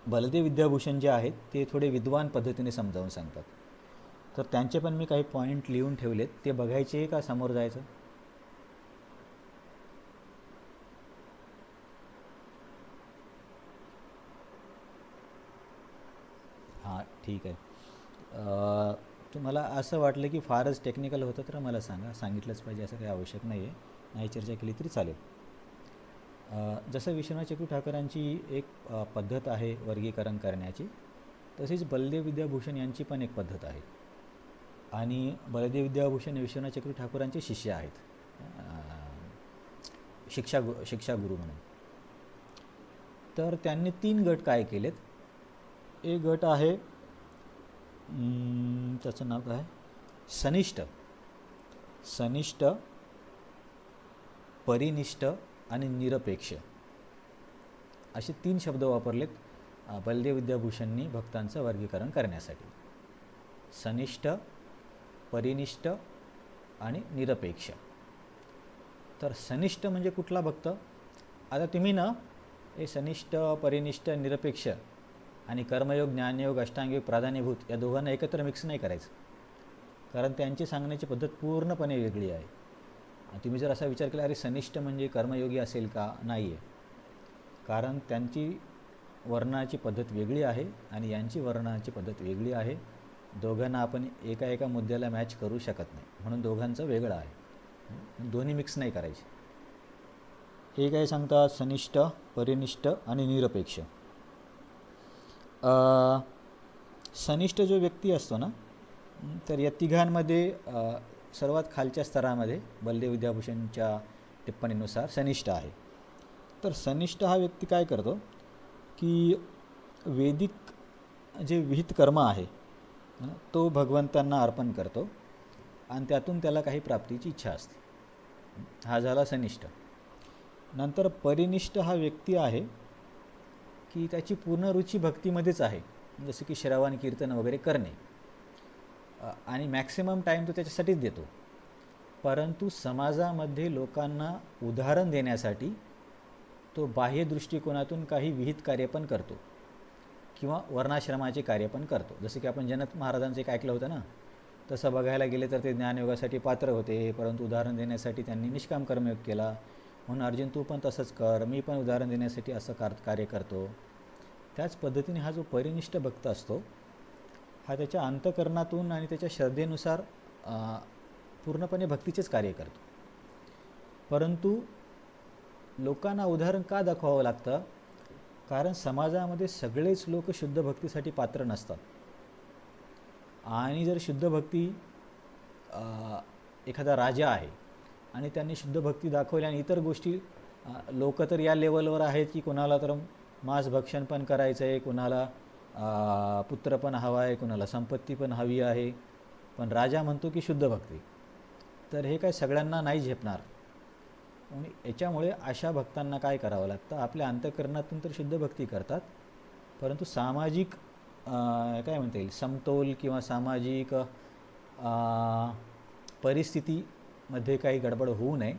[SPEAKER 1] बलदेव विद्याभूषण जे आहेत ते थोडे विद्वान पद्धतीने समजावून सांगतात. तर त्यांचे पण मी काही पॉईंट लिहून ठेवलेत, ते बघायचे का समोर जायचं? हां, ठीक आहे. तुम्हाला असं वाटलं की फारच टेक्निकल होतं तर मला सांगा, सांगितलंच पाहिजे असं काही आवश्यक नाही आहे, नाही चर्चा केली तरी चालेल. जसं विश्वनाथ चक्रवर्ती ठाकूरांची एक पद्धत आहे वर्गीकरण करण्याची, तसेच बलदेव विद्याभूषण यांची पण एक पद्धत आहे. आणि बलदेव विद्याभूषण विश्वनाथ चक्रवर्ती ठाकूरांचे शिष्य आहेत, शिक्षागुरू म्हणून. तर त्यांनी 3 गट काय केलेत. एक गट आहे, त्याचं नाव काय, सनिष्ठ, परिनिष्ठ आणि निरपेक्ष, असे 3 शब्द वापरलेत बलदेव विद्याभूषणनी भक्तांचं वर्गीकरण करण्यासाठी. सनिष्ठ, परिनिष्ठ आणि निरपेक्ष. तर सनिष्ठ म्हणजे कुठला भक्त? आता तुम्ही ना हे सनिष्ठ, परिनिष्ठ, निरपेक्ष आणि कर्मयोग, ज्ञानयोग, अष्टांगयोग, प्राधान्यभूत या दोघांना एकत्र मिक्स नाही करायचं, कारण त्यांची सांगण्याची पद्धत पूर्णपणे वेगळी आहे. तुम्ही जर असा विचार केला, अरे सनिष्ठ म्हणजे कर्मयोगी असेल का? नाही आहे, कारण त्यांची वर्णनाची पद्धत वेगळी आहे आणि यांची वर्णनाची पद्धत वेगळी आहे. दोघांना आपण एका मुद्द्याला मॅच करू शकत नाही, म्हणून दोघांचं वेगळं आहे, दोन्ही मिक्स नाही करायचे. हे काय सांगतात? सनिष्ठ, परिनिष्ठ आणि निरपेक्ष. सनिष्ठ जो व्यक्ती असतो ना, तर या तिघांमध्ये सर्वात खालच्या स्तरामध्ये बलदेव विद्याभूषणच्या टिप्पणीनुसार सनिष्ठ आहे. तर सनिष्ठ हा व्यक्ती काय करतो की वैदिक जे विहित कर्म आहे तो भगवंतांना अर्पण करतो आणि त्यातून त्याला काही प्राप्तीची इच्छा असते. हा झाला सनिष्ठ. नंतर परिनिष्ठ हा व्यक्ती आहे की त्याची पूर्ण रुची भक्तीमध्येच आहे, जसं की श्रवण, कीर्तन वगैरे करणे, आणि मॅक्सिमम टाईम तो त्याच्यासाठीच देतो. परंतु समाजामध्ये लोकांना उदाहरण देण्यासाठी तो बाह्य दृष्टिकोनातून काही विहित कार्य पण करतो किंवा वर्णाश्रमाचे कार्य पण करतो. जसं की आपण जनक महाराजांचं एक ऐकलं होतं ना, तसं बघायला गेले तर ते ज्ञानयोगासाठी पात्र होते, परंतु उदाहरण देण्यासाठी त्यांनी निष्काम कर्मयोग केला. म्हणून अर्जुन तू पण तसंच कर, मी पण उदाहरण देण्यासाठी असं कार्य करतो. त्याच पद्धतीने हा जो परिनिष्ठ भक्त असतो हा त्याच्या अंतःकरणातून आणि त्याच्या श्रद्धेनुसार पूर्णपणे भक्तीचेच कार्य करतो. परंतु लोकांना उदाहरण का दाखवावं लागतं? कारण समाजामध्ये सगळेच लोक शुद्ध भक्तीसाठी पात्र नसतात. आणि जर शुद्ध भक्ती एखादा राजा आहे आणि त्यांनी शुद्ध भक्ती दाखवली आणि इतर गोष्टी, लोक तर या लेवलवर आहेत की कोणाला तर मांस भक्षण पण करायचं आहे, कोणाला पुत्र पण हवा आहे, कोणाला संपत्ती पण हवी आहे, पण राजा म्हणतो की शुद्ध भक्ती. तर हे काय सगळ्यांना नाही झेपणार. आणि याच्यामुळे अशा भक्तांना काय करावं लागतं? आपल्या अंतःकरणातून तर शुद्ध भक्ती करतात, परंतु सामाजिक काय म्हणता येईल, समतोल किंवा सामाजिक परिस्थितीमध्ये काही गडबड होऊ नये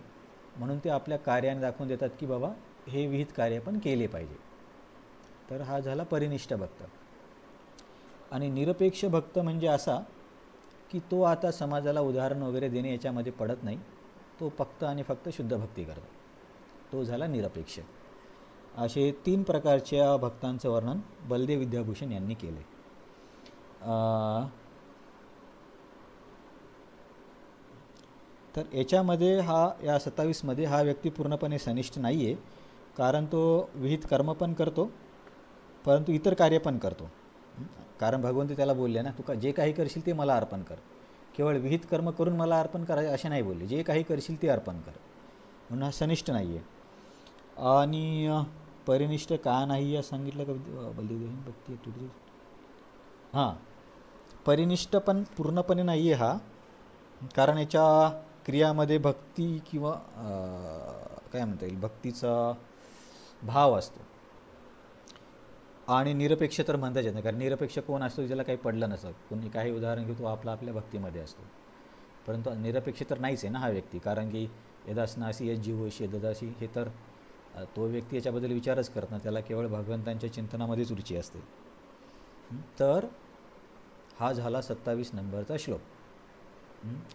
[SPEAKER 1] म्हणून ते आपल्या कार्याने दाखवून देतात की बाबा हे विहित कार्य पण केले पाहिजे. तर हा झाला परिनिष्ठ भक्त. आणि निरपेक्ष भक्त म्हणजे असा की तो आता समाजाला उदाहरण वगैरे देणे याच्यामध्ये पडत नाही, तो फक्त आणि फक्त शुद्ध भक्ती करतो, तो झाला निरपेक्ष. असे 3 प्रकारच्या भक्तांचं वर्णन बलदेव विद्याभूषण यांनी केले. तर याच्यामध्ये या 27मध्ये हा व्यक्ती पूर्णपणे सनिष्ठ नाही आहे, कारण तो विहित कर्म पण करतो परंतु इतर कार्य पण करतो. कारण भगवंत त्याला बोलले ना, तू जे काही करशील ते मला अर्पण कर, केवळ विहित कर्म करून मला अर्पण करा असे नाही बोलले, जे काही करशील ते अर्पण कर, म्हणून हा सनिष्ठ नाही आहे. आणि परिनिष्ठ का नाही या सांगितलं का बलदेव भक्ती? हां, परिनिष्ठ पण पूर्णपणे नाही आहे हा, कारण याच्या क्रियामध्ये भक्ती किंवा काय म्हणता येईल भक्तीचा भाव असतो. आणि निरपेक्ष तर म्हणताच येत नाही, कारण निरपेक्ष कोण असतो ज्याला काही पडलं नसतं. कोणी काही उदाहरण घेतो आपल्या भक्तीमध्ये असतो, परंतु निरपेक्ष तर नाहीच आहे ना हा व्यक्ती, कारण की यदास्नासी यद जीवोशी यददासी, हे तर तो व्यक्ती याच्याबद्दल विचारच करत नाही, त्याला केवळ भगवंतांच्या चिंतनामध्येच रुची असते. तर हा झाला 27 नंबरचा श्लोक.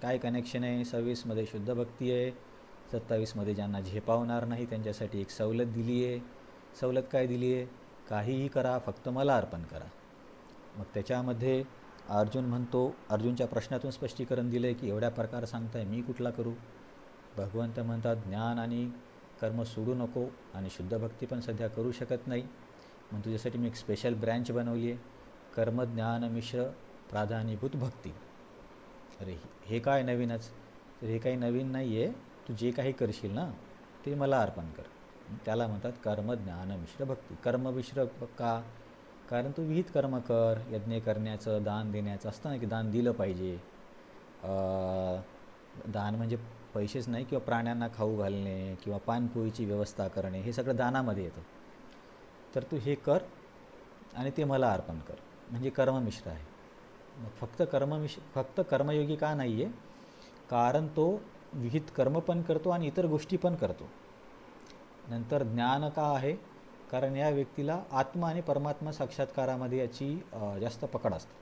[SPEAKER 1] काय कनेक्शन आहे? 26मध्ये शुद्ध भक्ती आहे, 27मध्ये ज्यांना झेपावणार नाही त्यांच्यासाठी एक सवलत दिली आहे. सवलत काय दिली आहे? काहीही करा, फक्त मला अर्पण करा. मग त्याच्यामध्ये अर्जुन म्हणतो, अर्जुनच्या प्रश्नातून स्पष्टीकरण दिलं आहे की एवढ्या प्रकार सांगताय, मी कुठला करू? भगवंत म्हणतात ज्ञान आणि कर्म सोडू नको, आणि शुद्ध भक्ती पण सध्या करू शकत नाही, मग तुझ्यासाठी मी एक स्पेशल ब्रँच बनवली आहे, कर्म ज्ञान मिश्र प्राधान्यभूत भक्ती. अरे हे काय नवीनच? तर हे काही नवीन नाही आहे, तू जे काही करशील ना ते मला अर्पण कर, त्याला म्हणतात कर्म ज्ञान मिश्र भक्ती. कर्म मिश्र का? कारण तू विहित कर्म कर, यज्ञ करण्याचं, दान देण्याचं असतं ना, की दान दिलं पाहिजे. दान म्हणजे पैसेच नाही, किंवा प्राण्यांना खाऊ घालणे किंवा पानपोळीची व्यवस्था करणे, हे सगळं दानामध्ये येतं. तर तू हे कर आणि ते मला अर्पण कर, म्हणजे कर्ममिश्र आहे. मग फक्त कर्मयोगी का नाही आहे? कारण तो विहित कर्म पण करतो आणि इतर गोष्टी पण करतो. नंतर ज्ञान का आहे? कारण या व्यक्तीला आत्मा आणि परमात्मा साक्षात्कारामध्ये याची जास्त पकड असते.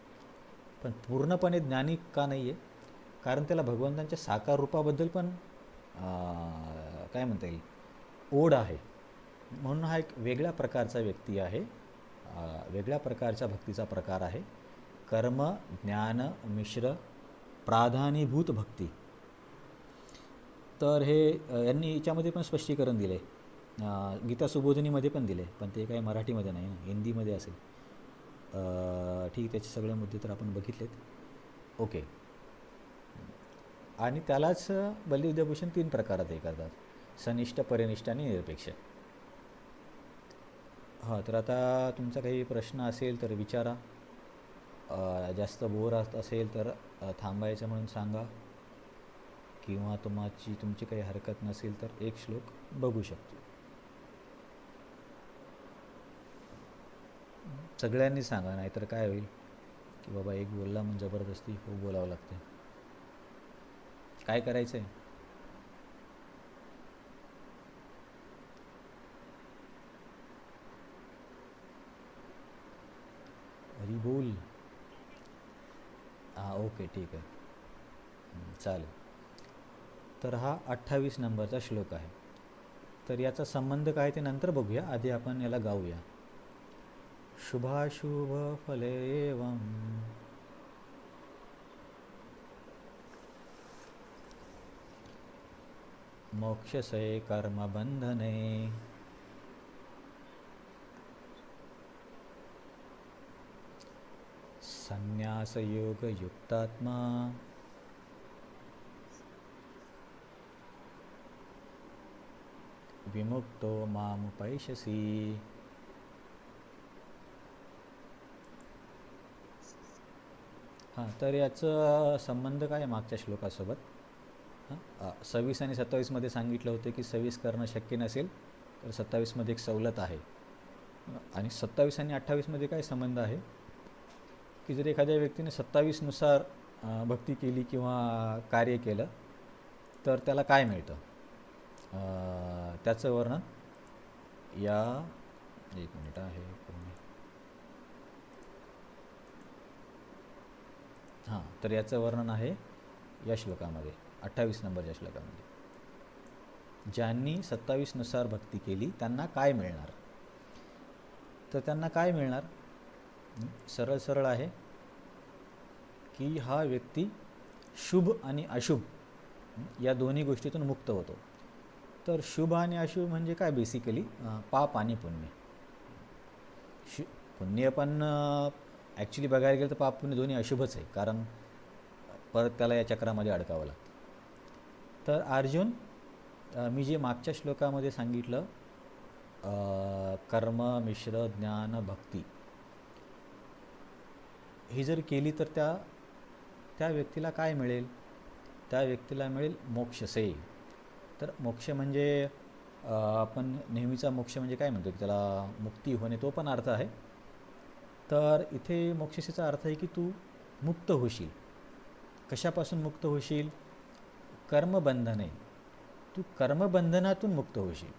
[SPEAKER 1] पण पूर्णपणे ज्ञानी का नाही आहे? कारण त्याला भगवंतांच्या साकार रूपाबद्दल पण काय म्हणता येईल ओढ आहे, म्हणून हा एक वेगळ्या प्रकारचा व्यक्ती आहे, वेगळ्या प्रकारच्या भक्तीचा प्रकार आहे, कर्म ज्ञान मिश्र प्राधान्यभूत भक्ती. तर हे यांनी याच्यामध्ये पण स्पष्टीकरण दिले, गीता सुबोधिनीमध्ये पण दिले, पण ते काही मराठीमध्ये नाही ना, हिंदीमध्ये असेल. ठीक, त्याचे सगळे मुद्दे तर आपण बघितलेत. ओके. आणि त्यालाच बलदेव विद्याभूषण 3 प्रकारात हे करतात, सनिष्ठ, परिनिष्ठ आणि निरपेक्ष. हां, तर आता तुमचा काही प्रश्न असेल तर विचारा. जास्त बोर असेल तर थांबायचं म्हणून सांगा, किंवा तुमची काही हरकत नसेल तर एक श्लोक बघू शकतो. सगळ्यांनी सांगा, नाहीतर काय होईल की बाबा एक बोलला म्हणून जबरदस्ती खूप बोलावं लागते. काय करायचं आहे? हरी बोल. हां, ओके, ठीक आहे, चालेल. तर हा 28 नंबरचा श्लोक आहे. तर याचा संबंध काय ते नंतर बघूया, आधी आपण याला गाऊया. शुभाशुभ फले एवं मोक्षसे कर्मबंधने संन्यासयोगयुक्तात्मा विमुक्तो मामुपैष्यसि. हां, तर याचं संबंध काय मागच्या श्लोकासोबत? 26 आणि 27मध्ये सांगितलं होतं की 26 करणं शक्य नसेल तर 27मध्ये एक सवलत आहे. आणि 27 आणि 28मध्ये काय संबंध आहे की जर एखाद्या व्यक्तीने 27नुसार भक्ती केली किंवा कार्य केलं तर त्याला काय मिळतं, त्याचं वर्णन या 1 मिनिट आहे. हां, तर याचं वर्णन आहे या श्लोकामध्ये, 28 नंबरच्या श्लोकामध्ये. ज्यांनी 27 नुसार भक्ती केली त्यांना काय मिळणार? तर त्यांना काय मिळणार? सरळ सरळ आहे की हा व्यक्ती शुभ आणि अशुभ या दोन्ही गोष्टीतून मुक्त होतो. तर शुभ आणि अशुभ म्हणजे काय? बेसिकली पाप आणि पुण्य. पुण्य पण ॲक्च्युली बघायला गेलं तर पाप पुण्य दोन्ही अशुभच आहे, कारण परत त्याला या चक्रामध्ये अडकावं लागतं. तर अर्जुन, मी जे मागच्या श्लोकामध्ये सांगितलं, कर्म मिश्र ज्ञान भक्ती ही जर केली तर त्या व्यक्तीला काय मिळेल? त्या व्यक्तीला मिळेल मोक्षसे. तर मोक्ष म्हणजे आपण नेहमीचा मोक्ष म्हणजे काय म्हणतो की त्याला मुक्ती होणे, तो पण अर्थ आहे. तर इथे मोक्षसेचा अर्थ आहे की तू मुक्त होशील. कशापासून मुक्त होशील? कर्मबंधने. तू कर्मबंधनातून मुक्त होशील.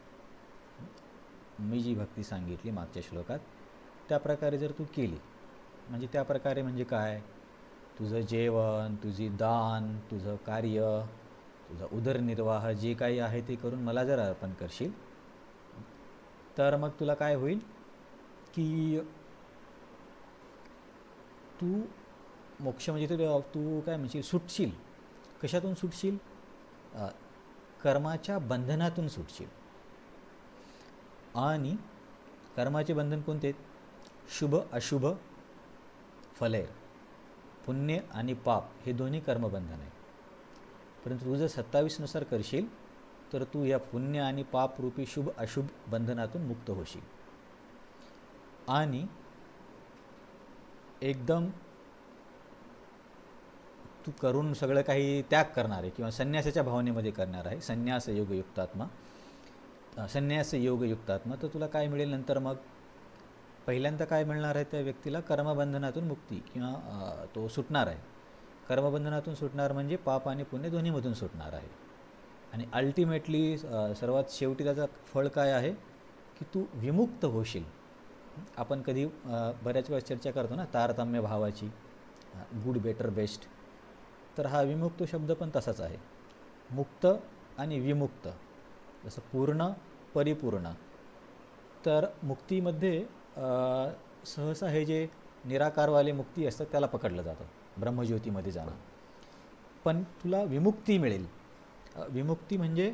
[SPEAKER 1] मी जी भक्ती सांगितली मागच्या श्लोकात त्या प्रकारे जर तू केली, म्हणजे त्या प्रकारे म्हणजे काय? तुझं जेवण, तुझी दान, तुझं कार्य, तुझा उदरनिर्वाह जे काही आहे ते करून मला जर अर्पण करशील, तर मग तुला काय होईल की तू मोक्ष म्हणजे तू काय म्हणशील, सुटशील. कशातून सुटशील? कर्माच्या बंधनातून सुटशील. आणि कर्माचे बंधन कोणते? शुभ अशुभ फले, पुण्य आणि पाप हे दोन्ही कर्मबंधन आहे. परंतु तू जर 27 नुसार करशील तर तू या पुण्य आणि पाप रूपी शुभ अशुभ बंधनातून मुक्त होशील. आणि एकदम तू करून सगळं काही त्याग करणार आहे किंवा संन्यासाच्या भावनेमध्ये करणार आहे, संन्यास योगयुक्तात्मा, संन्यास योगयुक्तात्मा. तर तुला काय मिळेल नंतर? मग पहिल्यांदा काय मिळणार आहे त्या व्यक्तीला? कर्मबंधनातून मुक्ती, किंवा तो सुटणार आहे. कर्मबंधनातून सुटणार म्हणजे पाप आणि पुण्य दोन्हीमधून सुटणार आहे. आणि अल्टिमेटली सर्वात शेवटी त्याचं फळ काय आहे की तू विमुक्त होशील. आपण कधी बऱ्याच वेळेस चर्चा करतो ना तारतम्य भावाची, गुड बेटर बेस्ट. तर हा विमुक्त शब्द पण तसाच आहे. मुक्त आणि विमुक्त, जसं पूर्ण परिपूर्ण. तर मुक्तीमध्ये सहसा हे जे निराकारवाले मुक्ती असतात त्याला पकडलं जातं, ब्रह्मज्योतीमध्ये जाणं. पण तुला विमुक्ती मिळेल. विमुक्ती म्हणजे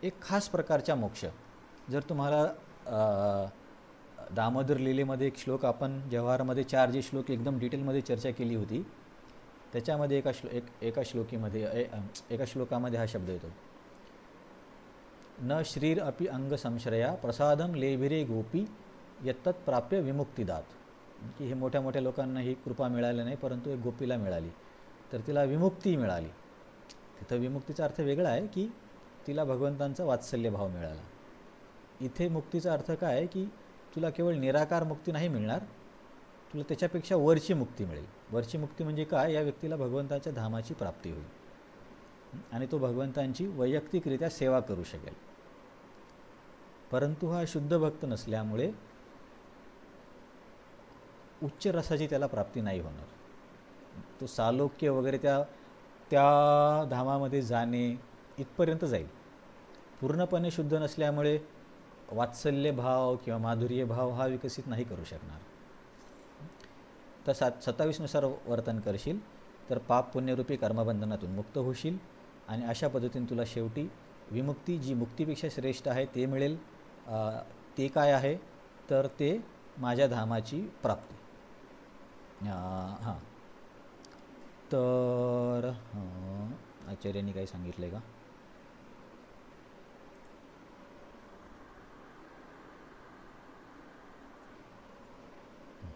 [SPEAKER 1] एक खास प्रकारचा मोक्ष. जर तुम्हाला दामोदर लीलेमध्ये एक श्लोक, आपण व्यवहारामध्ये 4 जे श्लोक एकदम डिटेलमध्ये चर्चा केली होती, त्याच्यामध्ये एका श्लोकामध्ये हा शब्द येतो, न श्रीर अपि अंग संश्रया प्रसादम लेभिरे गोपी यत्तत् प्राप्य विमुक्तिदात. की हे मोठ्या मोठ्या लोकांना ही कृपा मिळाली नाही, परंतु एक गोपीला मिळाली, तर तिला विमुक्ती मिळाली. तिथं विमुक्तीचा अर्थ वेगळा आहे की तिला भगवंतांचा वात्सल्य भाव मिळाला. इथे मुक्तीचा अर्थ काय आहे की तुला केवळ निराकार मुक्ती नाही मिळणार, तुला त्याच्यापेक्षा वरची मुक्ती मिळेल. वरची मुक्ती म्हणजे काय? या व्यक्तीला भगवंताच्या धामाची प्राप्ती होईल आणि तो भगवंतांची वैयक्तिकरित्या सेवा करू शकेल. परंतु हा शुद्ध भक्त नसल्यामुळे उच्च रसाची त्याला प्राप्ती नाही होणार. तो सालोक्य वगैरे त्या धामामध्ये जाणे इथपर्यंत जाईल. पूर्णपणे शुद्ध नसल्यामुळे वात्सल्य भाव किंवा माधुर्य भाव हा विकसित नाही करू शकणार. तर 27 नुसार वर्तन करशील तर पाप पुण्यरूपी कर्मबंधनातून मुक्त होशील आणि अशा पद्धतीने तुला शेवटी विमुक्ती, जी मुक्तीपेक्षा श्रेष्ठ आहे, ते मिळेल. ते काय आहे? तर ते माझ्या धामाची प्राप्ती. हां, तर आचार्यांनी काही सांगितलं आहे का?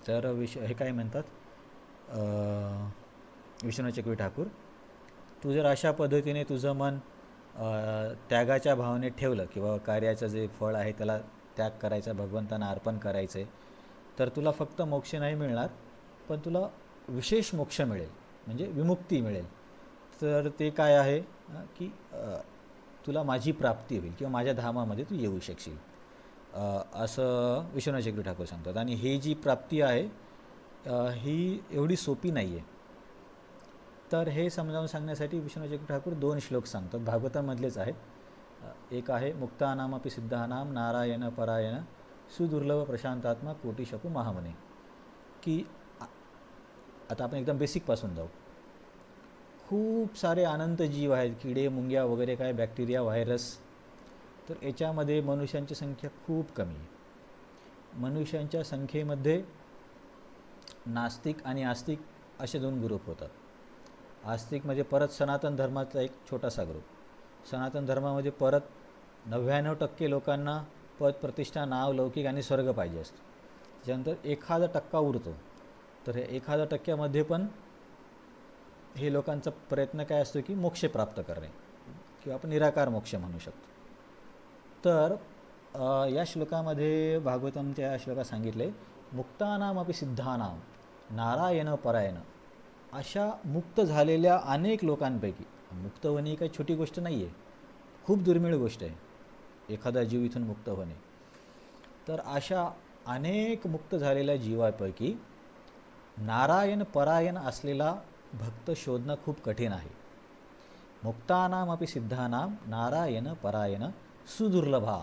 [SPEAKER 1] तर हे काय म्हणतात, विश्वनाथ चक्रवर्ती ठाकूर, तू जर अशा पद्धतीने तुझं मन त्यागाच्या भावनेत ठेवलं किंवा कार्याचं जे फळ आहे त्याला त्याग करायचा, भगवंतांना अर्पण करायचं आहे, तर तुला फक्त मोक्ष नाही मिळणार, पण तुला विशेष मोक्ष मिळेल, म्हणजे विमुक्ती मिळेल. तर ते काय आहे की तुला माझी प्राप्ती होईल किंवा माझ्या धामामध्ये तू येऊ शकशील, असं विश्वनाथ चक्रवर्ती ठाकूर सांगतात. आणि ही जी प्राप्ती आहे ही एवढी सोपी नाही आहे. तर हे समजावून सांगण्यासाठी विष्णू ठाकूर 2 श्लोक सांगतात, भागवतामधलेच आहेत. एक आहे मुक्तानामपि सिद्धानाम नारायण परायण सुदुर्लभ प्रशांतात्मा कोटिशपू महामने, की आता आपण एकदम बेसिकपासून जाऊ. खूप सारे अनंत जीव आहेत, किडे मुंग्या वगैरे, काय बॅक्टेरिया व्हायरस. तर याच्यामध्ये मनुष्यांची संख्या खूप कमी आहे. मनुष्यांच्या संख्येमध्ये नास्तिक आणि आस्तिक असे 2 ग्रुप होतात. आस्तिकमध्ये परत सनातन धर्माचा एक छोटासा ग्रुप. सनातन धर्मामध्ये परत 99% लोकांना पद प्रतिष्ठा नाव लौकिक आणि स्वर्ग पाहिजे असतं. त्याच्यानंतर 1% उरतो. तर हे 1% पण हे लोकांचा प्रयत्न काय असतो की मोक्ष प्राप्त करणे, किंवा आपण निराकार मोक्ष म्हणू शकतो. तर या श्लोकामध्ये भागवतमच्या या श्लोकात सांगितले मुक्तानामपि सिद्धानाम नारायण परायण, अशा मुक्त झालेल्या अनेक लोकांपैकी, मुक्त होणे ही काही छोटी गोष्ट नाही आहे, खूप दुर्मिळ गोष्ट आहे एखादा जीव इथून मुक्त होणे. तर अशा अनेक मुक्त झालेल्या जीवापैकी नारायण परायण असलेला भक्त शोधणं खूप कठीण आहे. मुक्तानामपि सिद्धानाम नारायण परायण सुदुर्लभा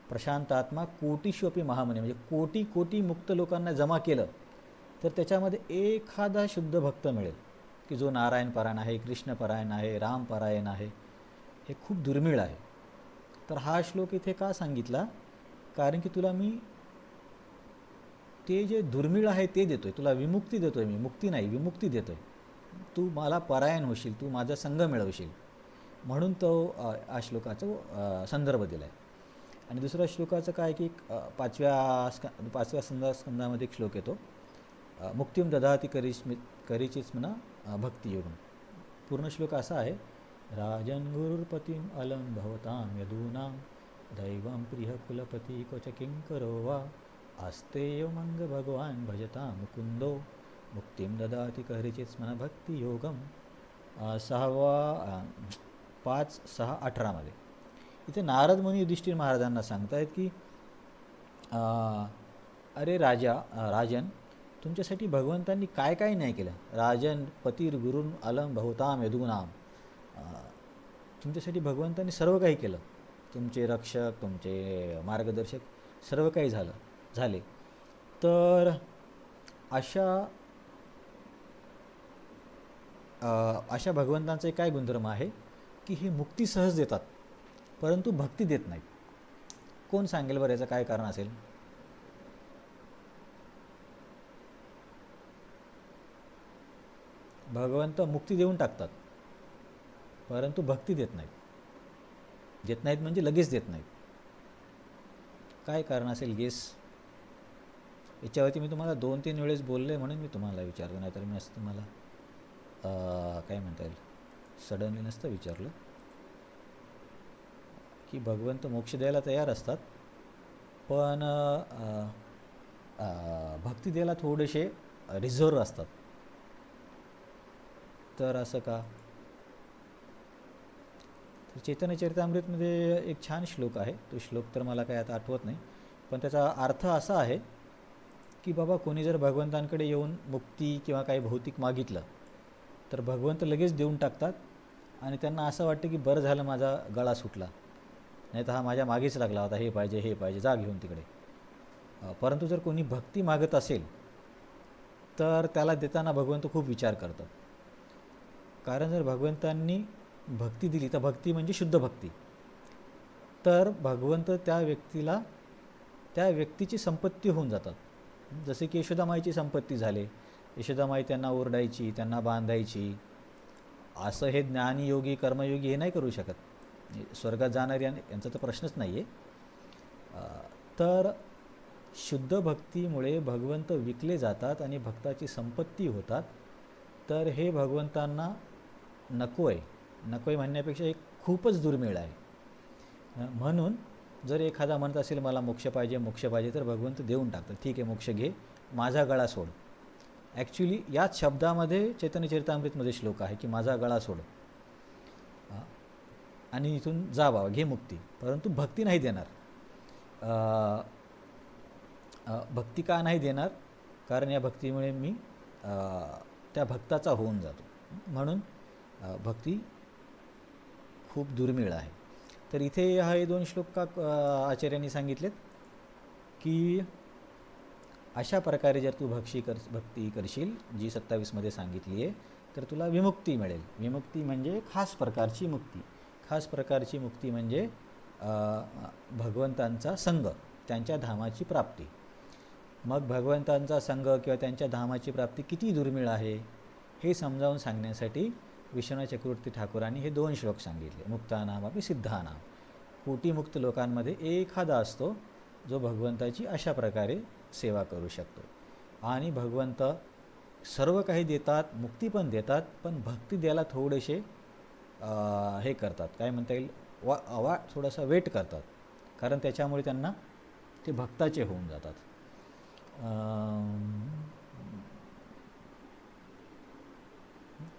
[SPEAKER 1] प्रशांतात्मा कोटिष्वपी महामने, म्हणजे कोटी कोटी मुक्त लोकांना जमा केलं तर त्याच्यामध्ये एखादा शुद्ध भक्त मिळेल की जो नारायण परायण आहे, कृष्ण परायण आहे, राम परायण आहे. हे खूप दुर्मिळ आहे. तर हा श्लोक इथे का सांगितला? कारण की तुला मी ते जे दुर्मिळ आहे ते देतोय, तुला विमुक्ती देतोय मी, मुक्ती नाही विमुक्ती देतोय. तू मला परायण होशील, तू माझा संग मिळवशील, म्हणून तो या श्लोकाचा संदर्भ दिला आहे. आणि दुसऱ्या श्लोकाचं काय की 5व्या स्कंदामध्ये एक श्लोक येतो, मुक्तिम ददाती करीचीच म्हणा भक्तियोगम. पूर्ण श्लोक असा आहे, राजन गुरुर्पतीम अलम भवताम यदूनाम दैवम प्रिय कुलपती क्वच किंकरो वा आस्तेय मंग भगवान भजता मुकुंदो मुक्तिम ददाती करीचीच म्हणा भक्तियोगम. 5:6-18 इथे नारद मुनी युधिष्ठिर महाराजांना सांगतायत की अरे राजन, तुमच्यासाठी भगवंतांनी काय काय नाही केलं. राजन पतीर गुरुन अलम भवताम यदूनाम, तुमच्यासाठी भगवंतांनी सर्व काही केलं. तुमचे रक्षक, तुमचे मार्गदर्शक, सर्व काही झाले. तर अशा भगवंतांचे काय गुणधर्म आहे की हे मुक्ती सहज देतात परंतु भक्ती देत नाहीत. कोण सांगेल बरं याचं काय कारण असेल? भगवंत मुक्ती देऊन टाकतात परंतु भक्ती देत नाहीत म्हणजे लगेच देत नाहीत. काय कारण असेल गेस? याच्यावरती मी तुम्हाला 2-3 वेळेस बोलले म्हणून मी तुम्हाला विचारलं, नाहीतर मी असं तुम्हाला काय म्हणता येईल सडनली नसतं विचारलं. की भगवंत मोक्ष द्यायला तयार असतात पण भक्ती द्यायला थोडेसे रिझर्व असतात. तर असं का? तर चैतन्य चरितामृतमध्ये एक छान श्लोक आहे, तो श्लोक तर मला काय आता आठवत नाही, पण त्याचा अर्थ असा आहे की बाबा कोणी जर भगवंतांकडे येऊन मुक्ती किंवा काही भौतिक मागितलं तर भगवंत लगेच देऊन टाकतात आणि त्यांना असं वाटतं की बरं झालं माझा गळा सुटला, नाही तर हा माझ्या मागेच लागला होता, हे पाहिजे जा घेऊन तिकडे. परंतु जर कोणी भक्ती मागत असेल तर त्याला देताना भगवंत खूप विचार करतात. कारण जर भगवंतांनी भक्ती दिली तर भक्ती म्हणजे शुद्ध भक्ती, तर भगवंत त्या व्यक्तीची संपत्ती होऊन जातात. जसे की यशोदामाईची संपत्ती झाले. यशोदामाई त्यांना ओरडायची, त्यांना बांधायची. असं हे ज्ञानयोगी कर्मयोगी हे नाही करू शकत. स्वर्गात जाणारे यांचा तर प्रश्नच नाही आहे. तर शुद्ध भक्तीमुळे भगवंत विकले जातात आणि भक्ताची संपत्ती होतात. तर हे भगवंतांना नको आहे म्हणण्यापेक्षा एक खूपच दुर्मिळ आहे. म्हणून जर एखादा म्हणत असेल मला मोक्ष पाहिजे तर भगवंत देऊन टाकतात. ठीक आहे, मोक्ष घे, माझा गळा सोड. ॲक्च्युली याच शब्दामध्ये चैतन्य चरितामृतमध्ये श्लोक आहे की माझा गळा सोड आणि इथून जा बाबा, घे मुक्ती. परंतु भक्ती नाही देणार. भक्ती का नाही देणार? कारण या भक्तीमुळे मी त्या भक्ताचा होऊन जातो. म्हणून भक्ती खूप दुर्मिळ आहे. तर इथे हे 2 श्लोक का आचार्यांनी सांगितलेत की अशा प्रकारे जर तू भक्ती करशील जी 27मध्ये सांगितली आहे, तर तुला विमुक्ती मिळेल. विमुक्ती म्हणजे खास प्रकारची मुक्ती. खास प्रकारची मुक्ती म्हणजे भगवंतांचा संग, त्यांच्या धामाची प्राप्ती. मग भगवंतांचा संग किंवा त्यांच्या धामाची प्राप्ती किती दुर्मिळ आहे हे समजावून सांगण्यासाठी विश्वनाथ चक्रवर्ती ठाकूरांनी हे 2 श्लोक सांगितले. मुक्तानाम अपि सिद्धानाम. कोटीमुक्त लोकांमध्ये एखादा असतो जो भगवंताची अशा प्रकारे सेवा करू शकतो. आणि भगवंत सर्व काही देतात, मुक्ती पण देतात, पण भक्ती द्यायला थोडेसे हे करतात, काय म्हणता येईल, थोडासा वेट करतात, कारण त्याच्यामुळे त्यांना ते भक्ताचे होऊन जातात.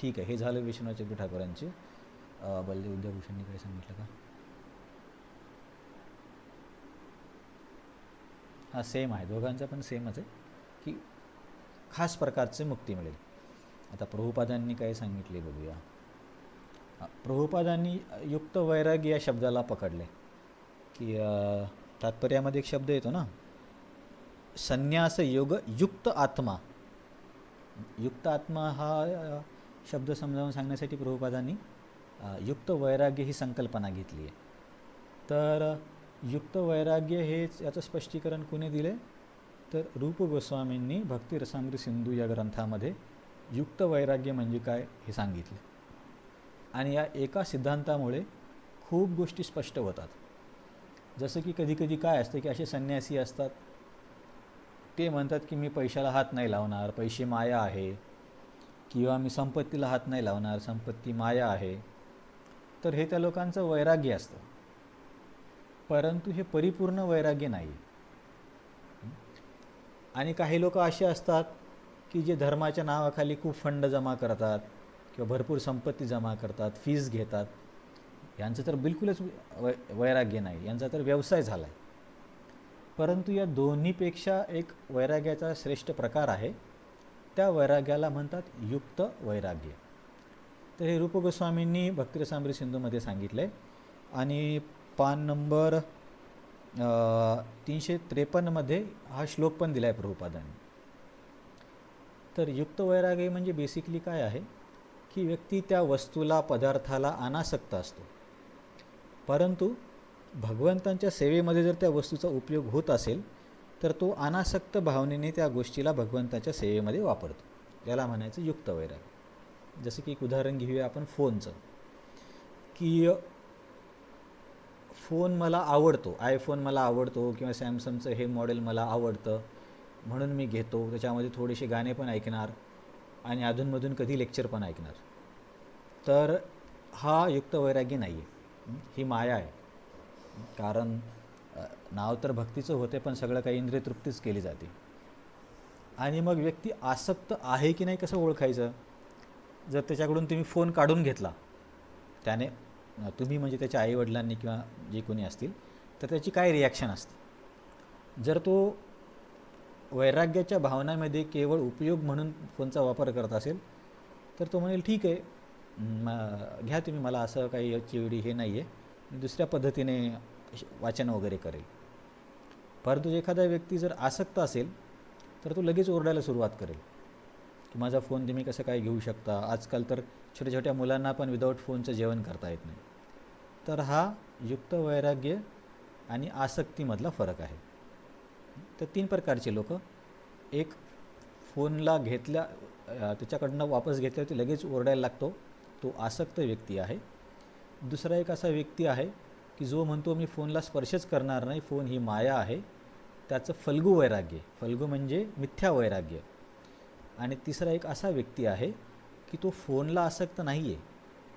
[SPEAKER 1] ठीक आहे, हे झालं विश्वनाथ चक्रवर्ती ठाकूरांचे. बलदेव विद्याभूषणनी काय सांगितलं का? हा सेम आहे, दोघांचा पण सेमच आहे की खास प्रकारचे मुक्ती मिळेल. आता प्रभुपादांनी काय सांगितले बघूया. प्रभुपादांनी युक्त वैराग्य या शब्दाला पकडले की तात्पर्यामध्ये एक शब्द येतो ना, संन्यास योग युक्त आत्मा. युक्त आत्मा हा शब्द समजावून सांगण्यासाठी प्रभुपादांनी युक्त वैराग्य ही संकल्पना घेतली आहे. तर युक्त वैराग्य हेच याचं स्पष्टीकरण कोणी दिले, तर रूप गोस्वामींनी भक्ती रसामृत सिंधू या ग्रंथामध्ये युक्त वैराग्य म्हणजे काय हे सांगितले. आणि या एका सिद्धांतामुळे खूप गोष्टी स्पष्ट होतात. जसं की कधीकधी काय असतं की असे संन्यासी असतात, ते म्हणतात की मी पैशाला हात नाही लावणार, पैसे माया आहे, किंवा मी संपत्तीला हात नाही लावणार, संपत्ती माया आहे. तर हे त्या लोकांचं वैराग्य असतं, परंतु हे परिपूर्ण वैराग्य नाही. आणि काही लोक असे असतात की जे धर्माच्या नावाखाली खूप फंड जमा करतात किंवा भरपूर संपत्ती जमा करतात, फीज घेतात. यांचं तर बिलकुलच वैराग्य नाही, यांचा तर व्यवसाय झाला आहे. परंतु या दोन्हीपेक्षा एक वैराग्याचा श्रेष्ठ प्रकार आहे, त्या वैराग्याला म्हणतात युक्त वैराग्य. तर हे रूप गोस्वामींनी भक्तिरसामृत सिंधूमध्ये सांगितलं आहे. आणि पान नंबर 353मध्ये हा श्लोक पण दिला आहे प्रभुपादांनी. तर युक्त वैराग्य म्हणजे बेसिकली काय आहे की व्यक्ती त्या वस्तूला, पदार्थाला अनासक्त असतो, परंतु भगवंतांच्या सेवेमध्ये जर त्या वस्तूचा उपयोग होत असेल तर तो अनासक्त भावनेने त्या गोष्टीला भगवंताच्या सेवेमध्ये वापरतो. याला म्हणायचं युक्त वैराग्य. जसं की एक उदाहरण घेऊया आपण फोनचं, की फोन मला आवडतो, आयफोन मला आवडतो किंवा सॅमसंगचं हे मॉडेल मला आवडतं म्हणून मी घेतो, त्याच्यामध्ये थोडेसे गाणे पण ऐकणार आणि अधूनमधून कधी लेक्चर पण ऐकणार. तर हा युक्त वैराग्य नाही आहे, ही माया आहे. कारण नाव तर भक्तीचं होते, पण सगळं काही इंद्रिय तृप्तीच केली जाते. आणि मग व्यक्ती आसक्त आहे की नाही कसं ओळखायचं? जर त्याच्याकडून तुम्ही फोन काढून घेतला, त्याने, तुम्ही म्हणजे त्याच्या आईवडिलांनी किंवा जे कोणी असतील, तर त्याची काय रिॲक्शन असते? जर तो वैराग्याच्या भावनामध्ये केवळ उपयोग म्हणून फोनचा वापर करत असेल तर तो म्हणेल ठीक आहे, घ्या तुम्ही, मला असं काही याची एवढी हे नाही आहे, मी दुसऱ्या पद्धतीने वाचन वगैरे करेल. परंतु एखादा व्यक्ती जर आसक्त असेल तर तो लगेच ओरडायला सुरुवात करेल की माझा फोन तुम्ही कसं काय घेऊ शकता. आजकाल तर छोट्या छोट्या मुलांना पण विदाऊट फोनचं जेवण करता येत नाही. तर हा युक्त वैराग्य आणि आसक्तीमधला फरक आहे. तर 3 प्रकारचे लोक, एक फोनला घेतल्या त्याच्याकडनं वापस घेतल्यावर लगेच ओरडायला लागतो, तो आसक्त व्यक्ती आहे. दुसरा एक असा व्यक्ती आहे की जो म्हणतो मी फोनला स्पर्शच करणार नाही, फोन ही माया आहे, त्याचं फल्गू वैराग्य, फल्गू म्हणजे मिथ्या वैराग्य. आणि तिसरा एक असा व्यक्ती आहे की तो फोनला आसक्त नाही आहे,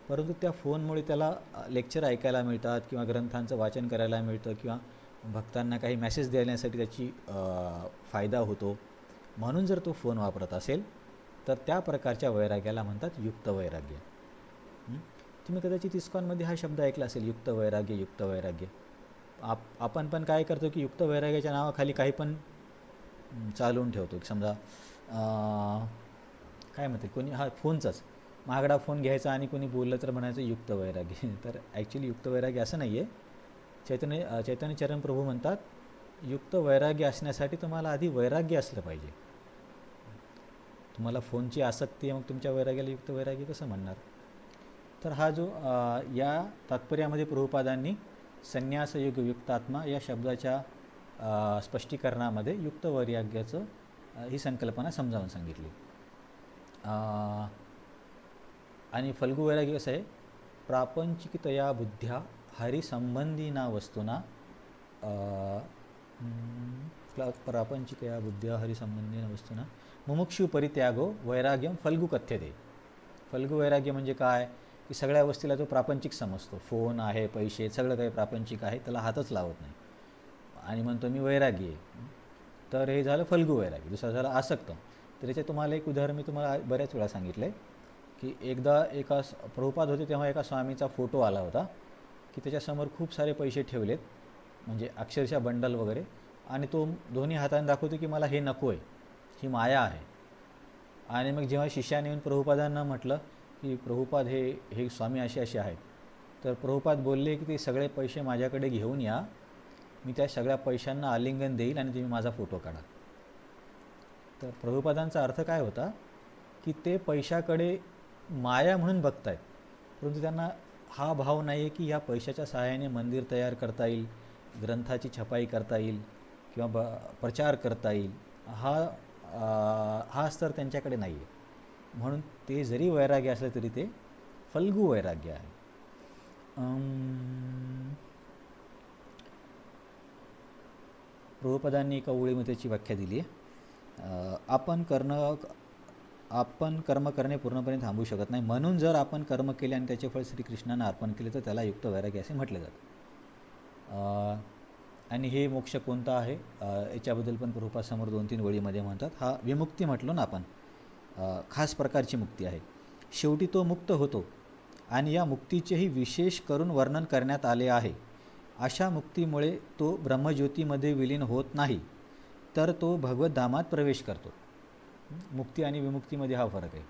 [SPEAKER 1] परंतु त्या फोनमुळे त्याला लेक्चर ऐकायला मिळतात किंवा ग्रंथांचं वाचन करायला मिळतं किंवा भक्तांना काही मेसेज देण्यासाठी त्याची फायदा होतो, म्हणून जर तो फोन वापरत असेल तर त्या प्रकारच्या वैराग्याला म्हणतात युक्त वैराग्य. तुम्ही कदाचित इस्कॉनमध्ये हा शब्द ऐकला असेल, युक्त वैराग्य, युक्त वैराग्य. आपण पण काय करतो की युक्त वैराग्याच्या नावाखाली काही पण चालवून ठेवतो. समजा काय म्हणते कोणी, हा फोनचाच, महागडा फोन घ्यायचा आणि कोणी बोललं तर म्हणायचं युक्त वैराग्य. तर ॲक्च्युली युक्त वैराग्य असं नाही आहे. चैतन्य चरण प्रभू म्हणतात, युक्त वैराग्य असण्यासाठी तुम्हाला आधी वैराग्य असलं पाहिजे. तुम्हाला फोनची आसक्ती आहे, मग तुमच्या वैराग्याला युक्त वैराग्य कसं म्हणणार? तर हा जो या तात्पर्यामध्ये प्रभुपादांनी संन्यासयोग युक्तात्मा या शब्दाच्या स्पष्टीकरणामध्ये युक्त वैराग्याचं ही संकल्पना समजावून सांगितली. आणि फल्गु वैराग्य कसं आहे? प्रापंचिकतया बुद्ध्या हरिसंबंधीना वस्तूना प्रापंचिकया बुद्ध्या हरिसंबंधीना वस्तूना मुमुक्षु परित्यागो वैराग्यम फल्गु कथ्यते. फल्गु वैराग्य म्हणजे काय? की सगळ्या वस्तीला तो प्रापंचिक समजतो. फोन आहे, पैसे, सगळं काही प्रापंचिक आहे, त्याला हातच लावत नाही आणि म्हणतो मी वैरागी आहे. तर हे झालं फल्गु वैराग्य. दुसरं झालं आसक्त. तर याचे तुम्हाला एक उदाहरण मी तुम्हाला बऱ्याच वेळा सांगितलं आहे की एकदा एका प्रभुपाद होते तेव्हा एका स्वामीचा फोटो आला होता की त्याच्यासमोर खूप सारे पैसे ठेवलेत, म्हणजे अक्षरशः बंडल वगैरे, आणि तो दोन्ही हाताने दाखवतो की मला हे नको आहे, ही माया आहे. आणि मग जेव्हा शिष्याने येऊन प्रभुपादांना म्हटलं की प्रभुपाद हे स्वामी असे आहेत, तर प्रभुपाद बोलले की ते सगळे पैसे माझ्याकडे घेऊन या, मी त्या सगळ्या पैशांना आलिंगन देईल आणि तुम्ही माझा फोटो काढा. तर प्रभुपादांचा अर्थ काय होता की ते पैशाकडे माया म्हणून बघतायत, परंतु त्यांना हा भाव नाही आहे की ह्या पैशाच्या सहाय्याने मंदिर तयार करता येईल, ग्रंथाची छपाई करता येईल किंवा प्रचार करता येईल. हा स्तर त्यांच्याकडे नाही आहे. म्हणून ते जरी वैराग्य असलं तरी ते फल्गु वैराग्य आहे. प्रभुपादांनी एका ओळीमध्ये त्याची व्याख्या दिली आहे. आपण कर्म करणे पूर्णपणे थांबवू शकत नाही, म्हणून जर आपण कर्म केले आणि त्याचे फळ श्रीकृष्णांना अर्पण केले तर त्याला युक्त वैराग्य असे म्हटले जातं. आणि हे मोक्ष कोणता आहे याच्याबद्दल पण प्रभुपाद समोर 2-3 वळीमध्ये म्हणतात. हा विमुक्ती म्हटलो ना आपण, खास प्रकारची मुक्ती आहे. शेवटी तो मुक्त होतो आणि या मुक्तीचेही विशेष करून वर्णन करण्यात आले आहे. अशा मुक्तीमुळे तो ब्रह्मज्योतीमध्ये विलीन होत नाही, तर तो भगवत धामात प्रवेश करतो. मुक्ती आणि विमुक्तीमध्ये हा फरक आहे.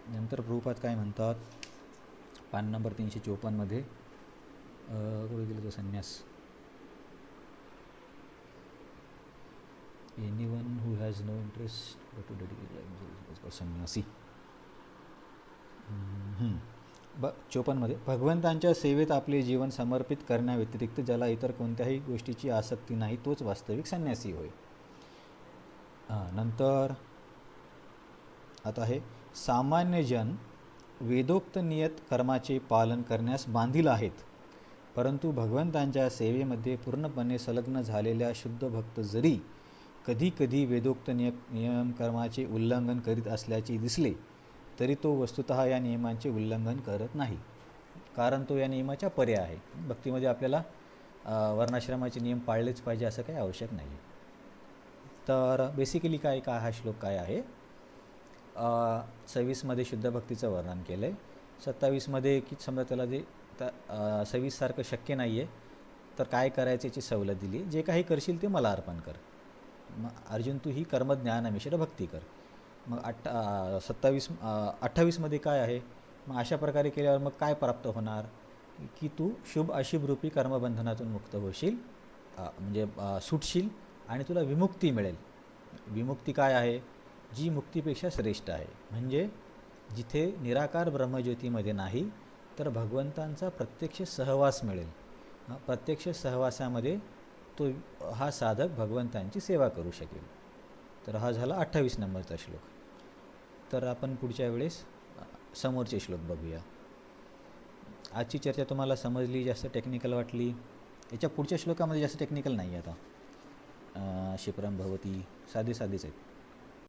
[SPEAKER 1] नंतर प्रभुपाद काय म्हणतात, पान नंबर 354 कुठे गेलं तो संन्यास. Anyone who has no interest to dedicate संन्यासी. 54 भगवंतांच्या सेवेत आपले जीवन समर्पित करण्याव्यतिरिक्त ज्याला इतर कोणत्याही गोष्टीची आसक्ती नाही तोच वास्तविक संन्यासी होय. नंतर आता आहे, सामान्य जन वेदोक्त नियत कर्माचे पालन करण्यास बांधील आहेत, परंतु भगवंतांच्या सेवेमध्ये पूर्णपणे संलग्न झालेल्या शुद्ध भक्त जरी कधी कधी वेदोक्त नियम कर्माचे उल्लंघन करीत असल्याचे दिसले तरी तो वस्तुतः या नियमांचे उल्लंघन करत नाही, कारण तो या नियमाच्या परे आहे. भक्तीमध्ये आपल्याला वर्णाश्रमाचे नियम पाळलेच पाहिजे असं काही आवश्यक नाही. तर बेसिकली काय हा श्लोक काय आहे, 26 शुद्ध भक्तीचं वर्णन केलं आहे. 27 की समजा त्याला जे 26 शक्य नाही आहे तर काय करायचं याची सवलत दिली. जे काही करशील ते मला अर्पण कर. मग अर्जुन तू ही कर्मज्ञानमिश्र भक्ती कर. मग 28 काय आहे, मग अशा प्रकारे केल्यावर मग काय प्राप्त होणार की तू शुभ अशुभ रूपी कर्मबंधनातून मुक्त होशील, म्हणजे सुटशील आणि तुला विमुक्ती मिळेल. विमुक्ती काय आहे, जी मुक्तीपेक्षा श्रेष्ठ आहे, म्हणजे जिथे निराकार ब्रह्मज्योतीमध्ये नाही तर भगवंतांचा प्रत्यक्ष सहवास मिळेल. प्रत्यक्ष सहवासामध्ये तो हा साधक भगवंतांची सेवा करू शकेल. तर हा झाला 28 श्लोक. तर आपण पुढच्या वेळेस समोरचे श्लोक बघूया. आजची चर्चा तुम्हाला समजली, जास्त टेक्निकल वाटली? याच्या पुढच्या श्लोकामध्ये जास्त टेक्निकल नाही. आता क्षिप्रम भवती साधेच आहेत.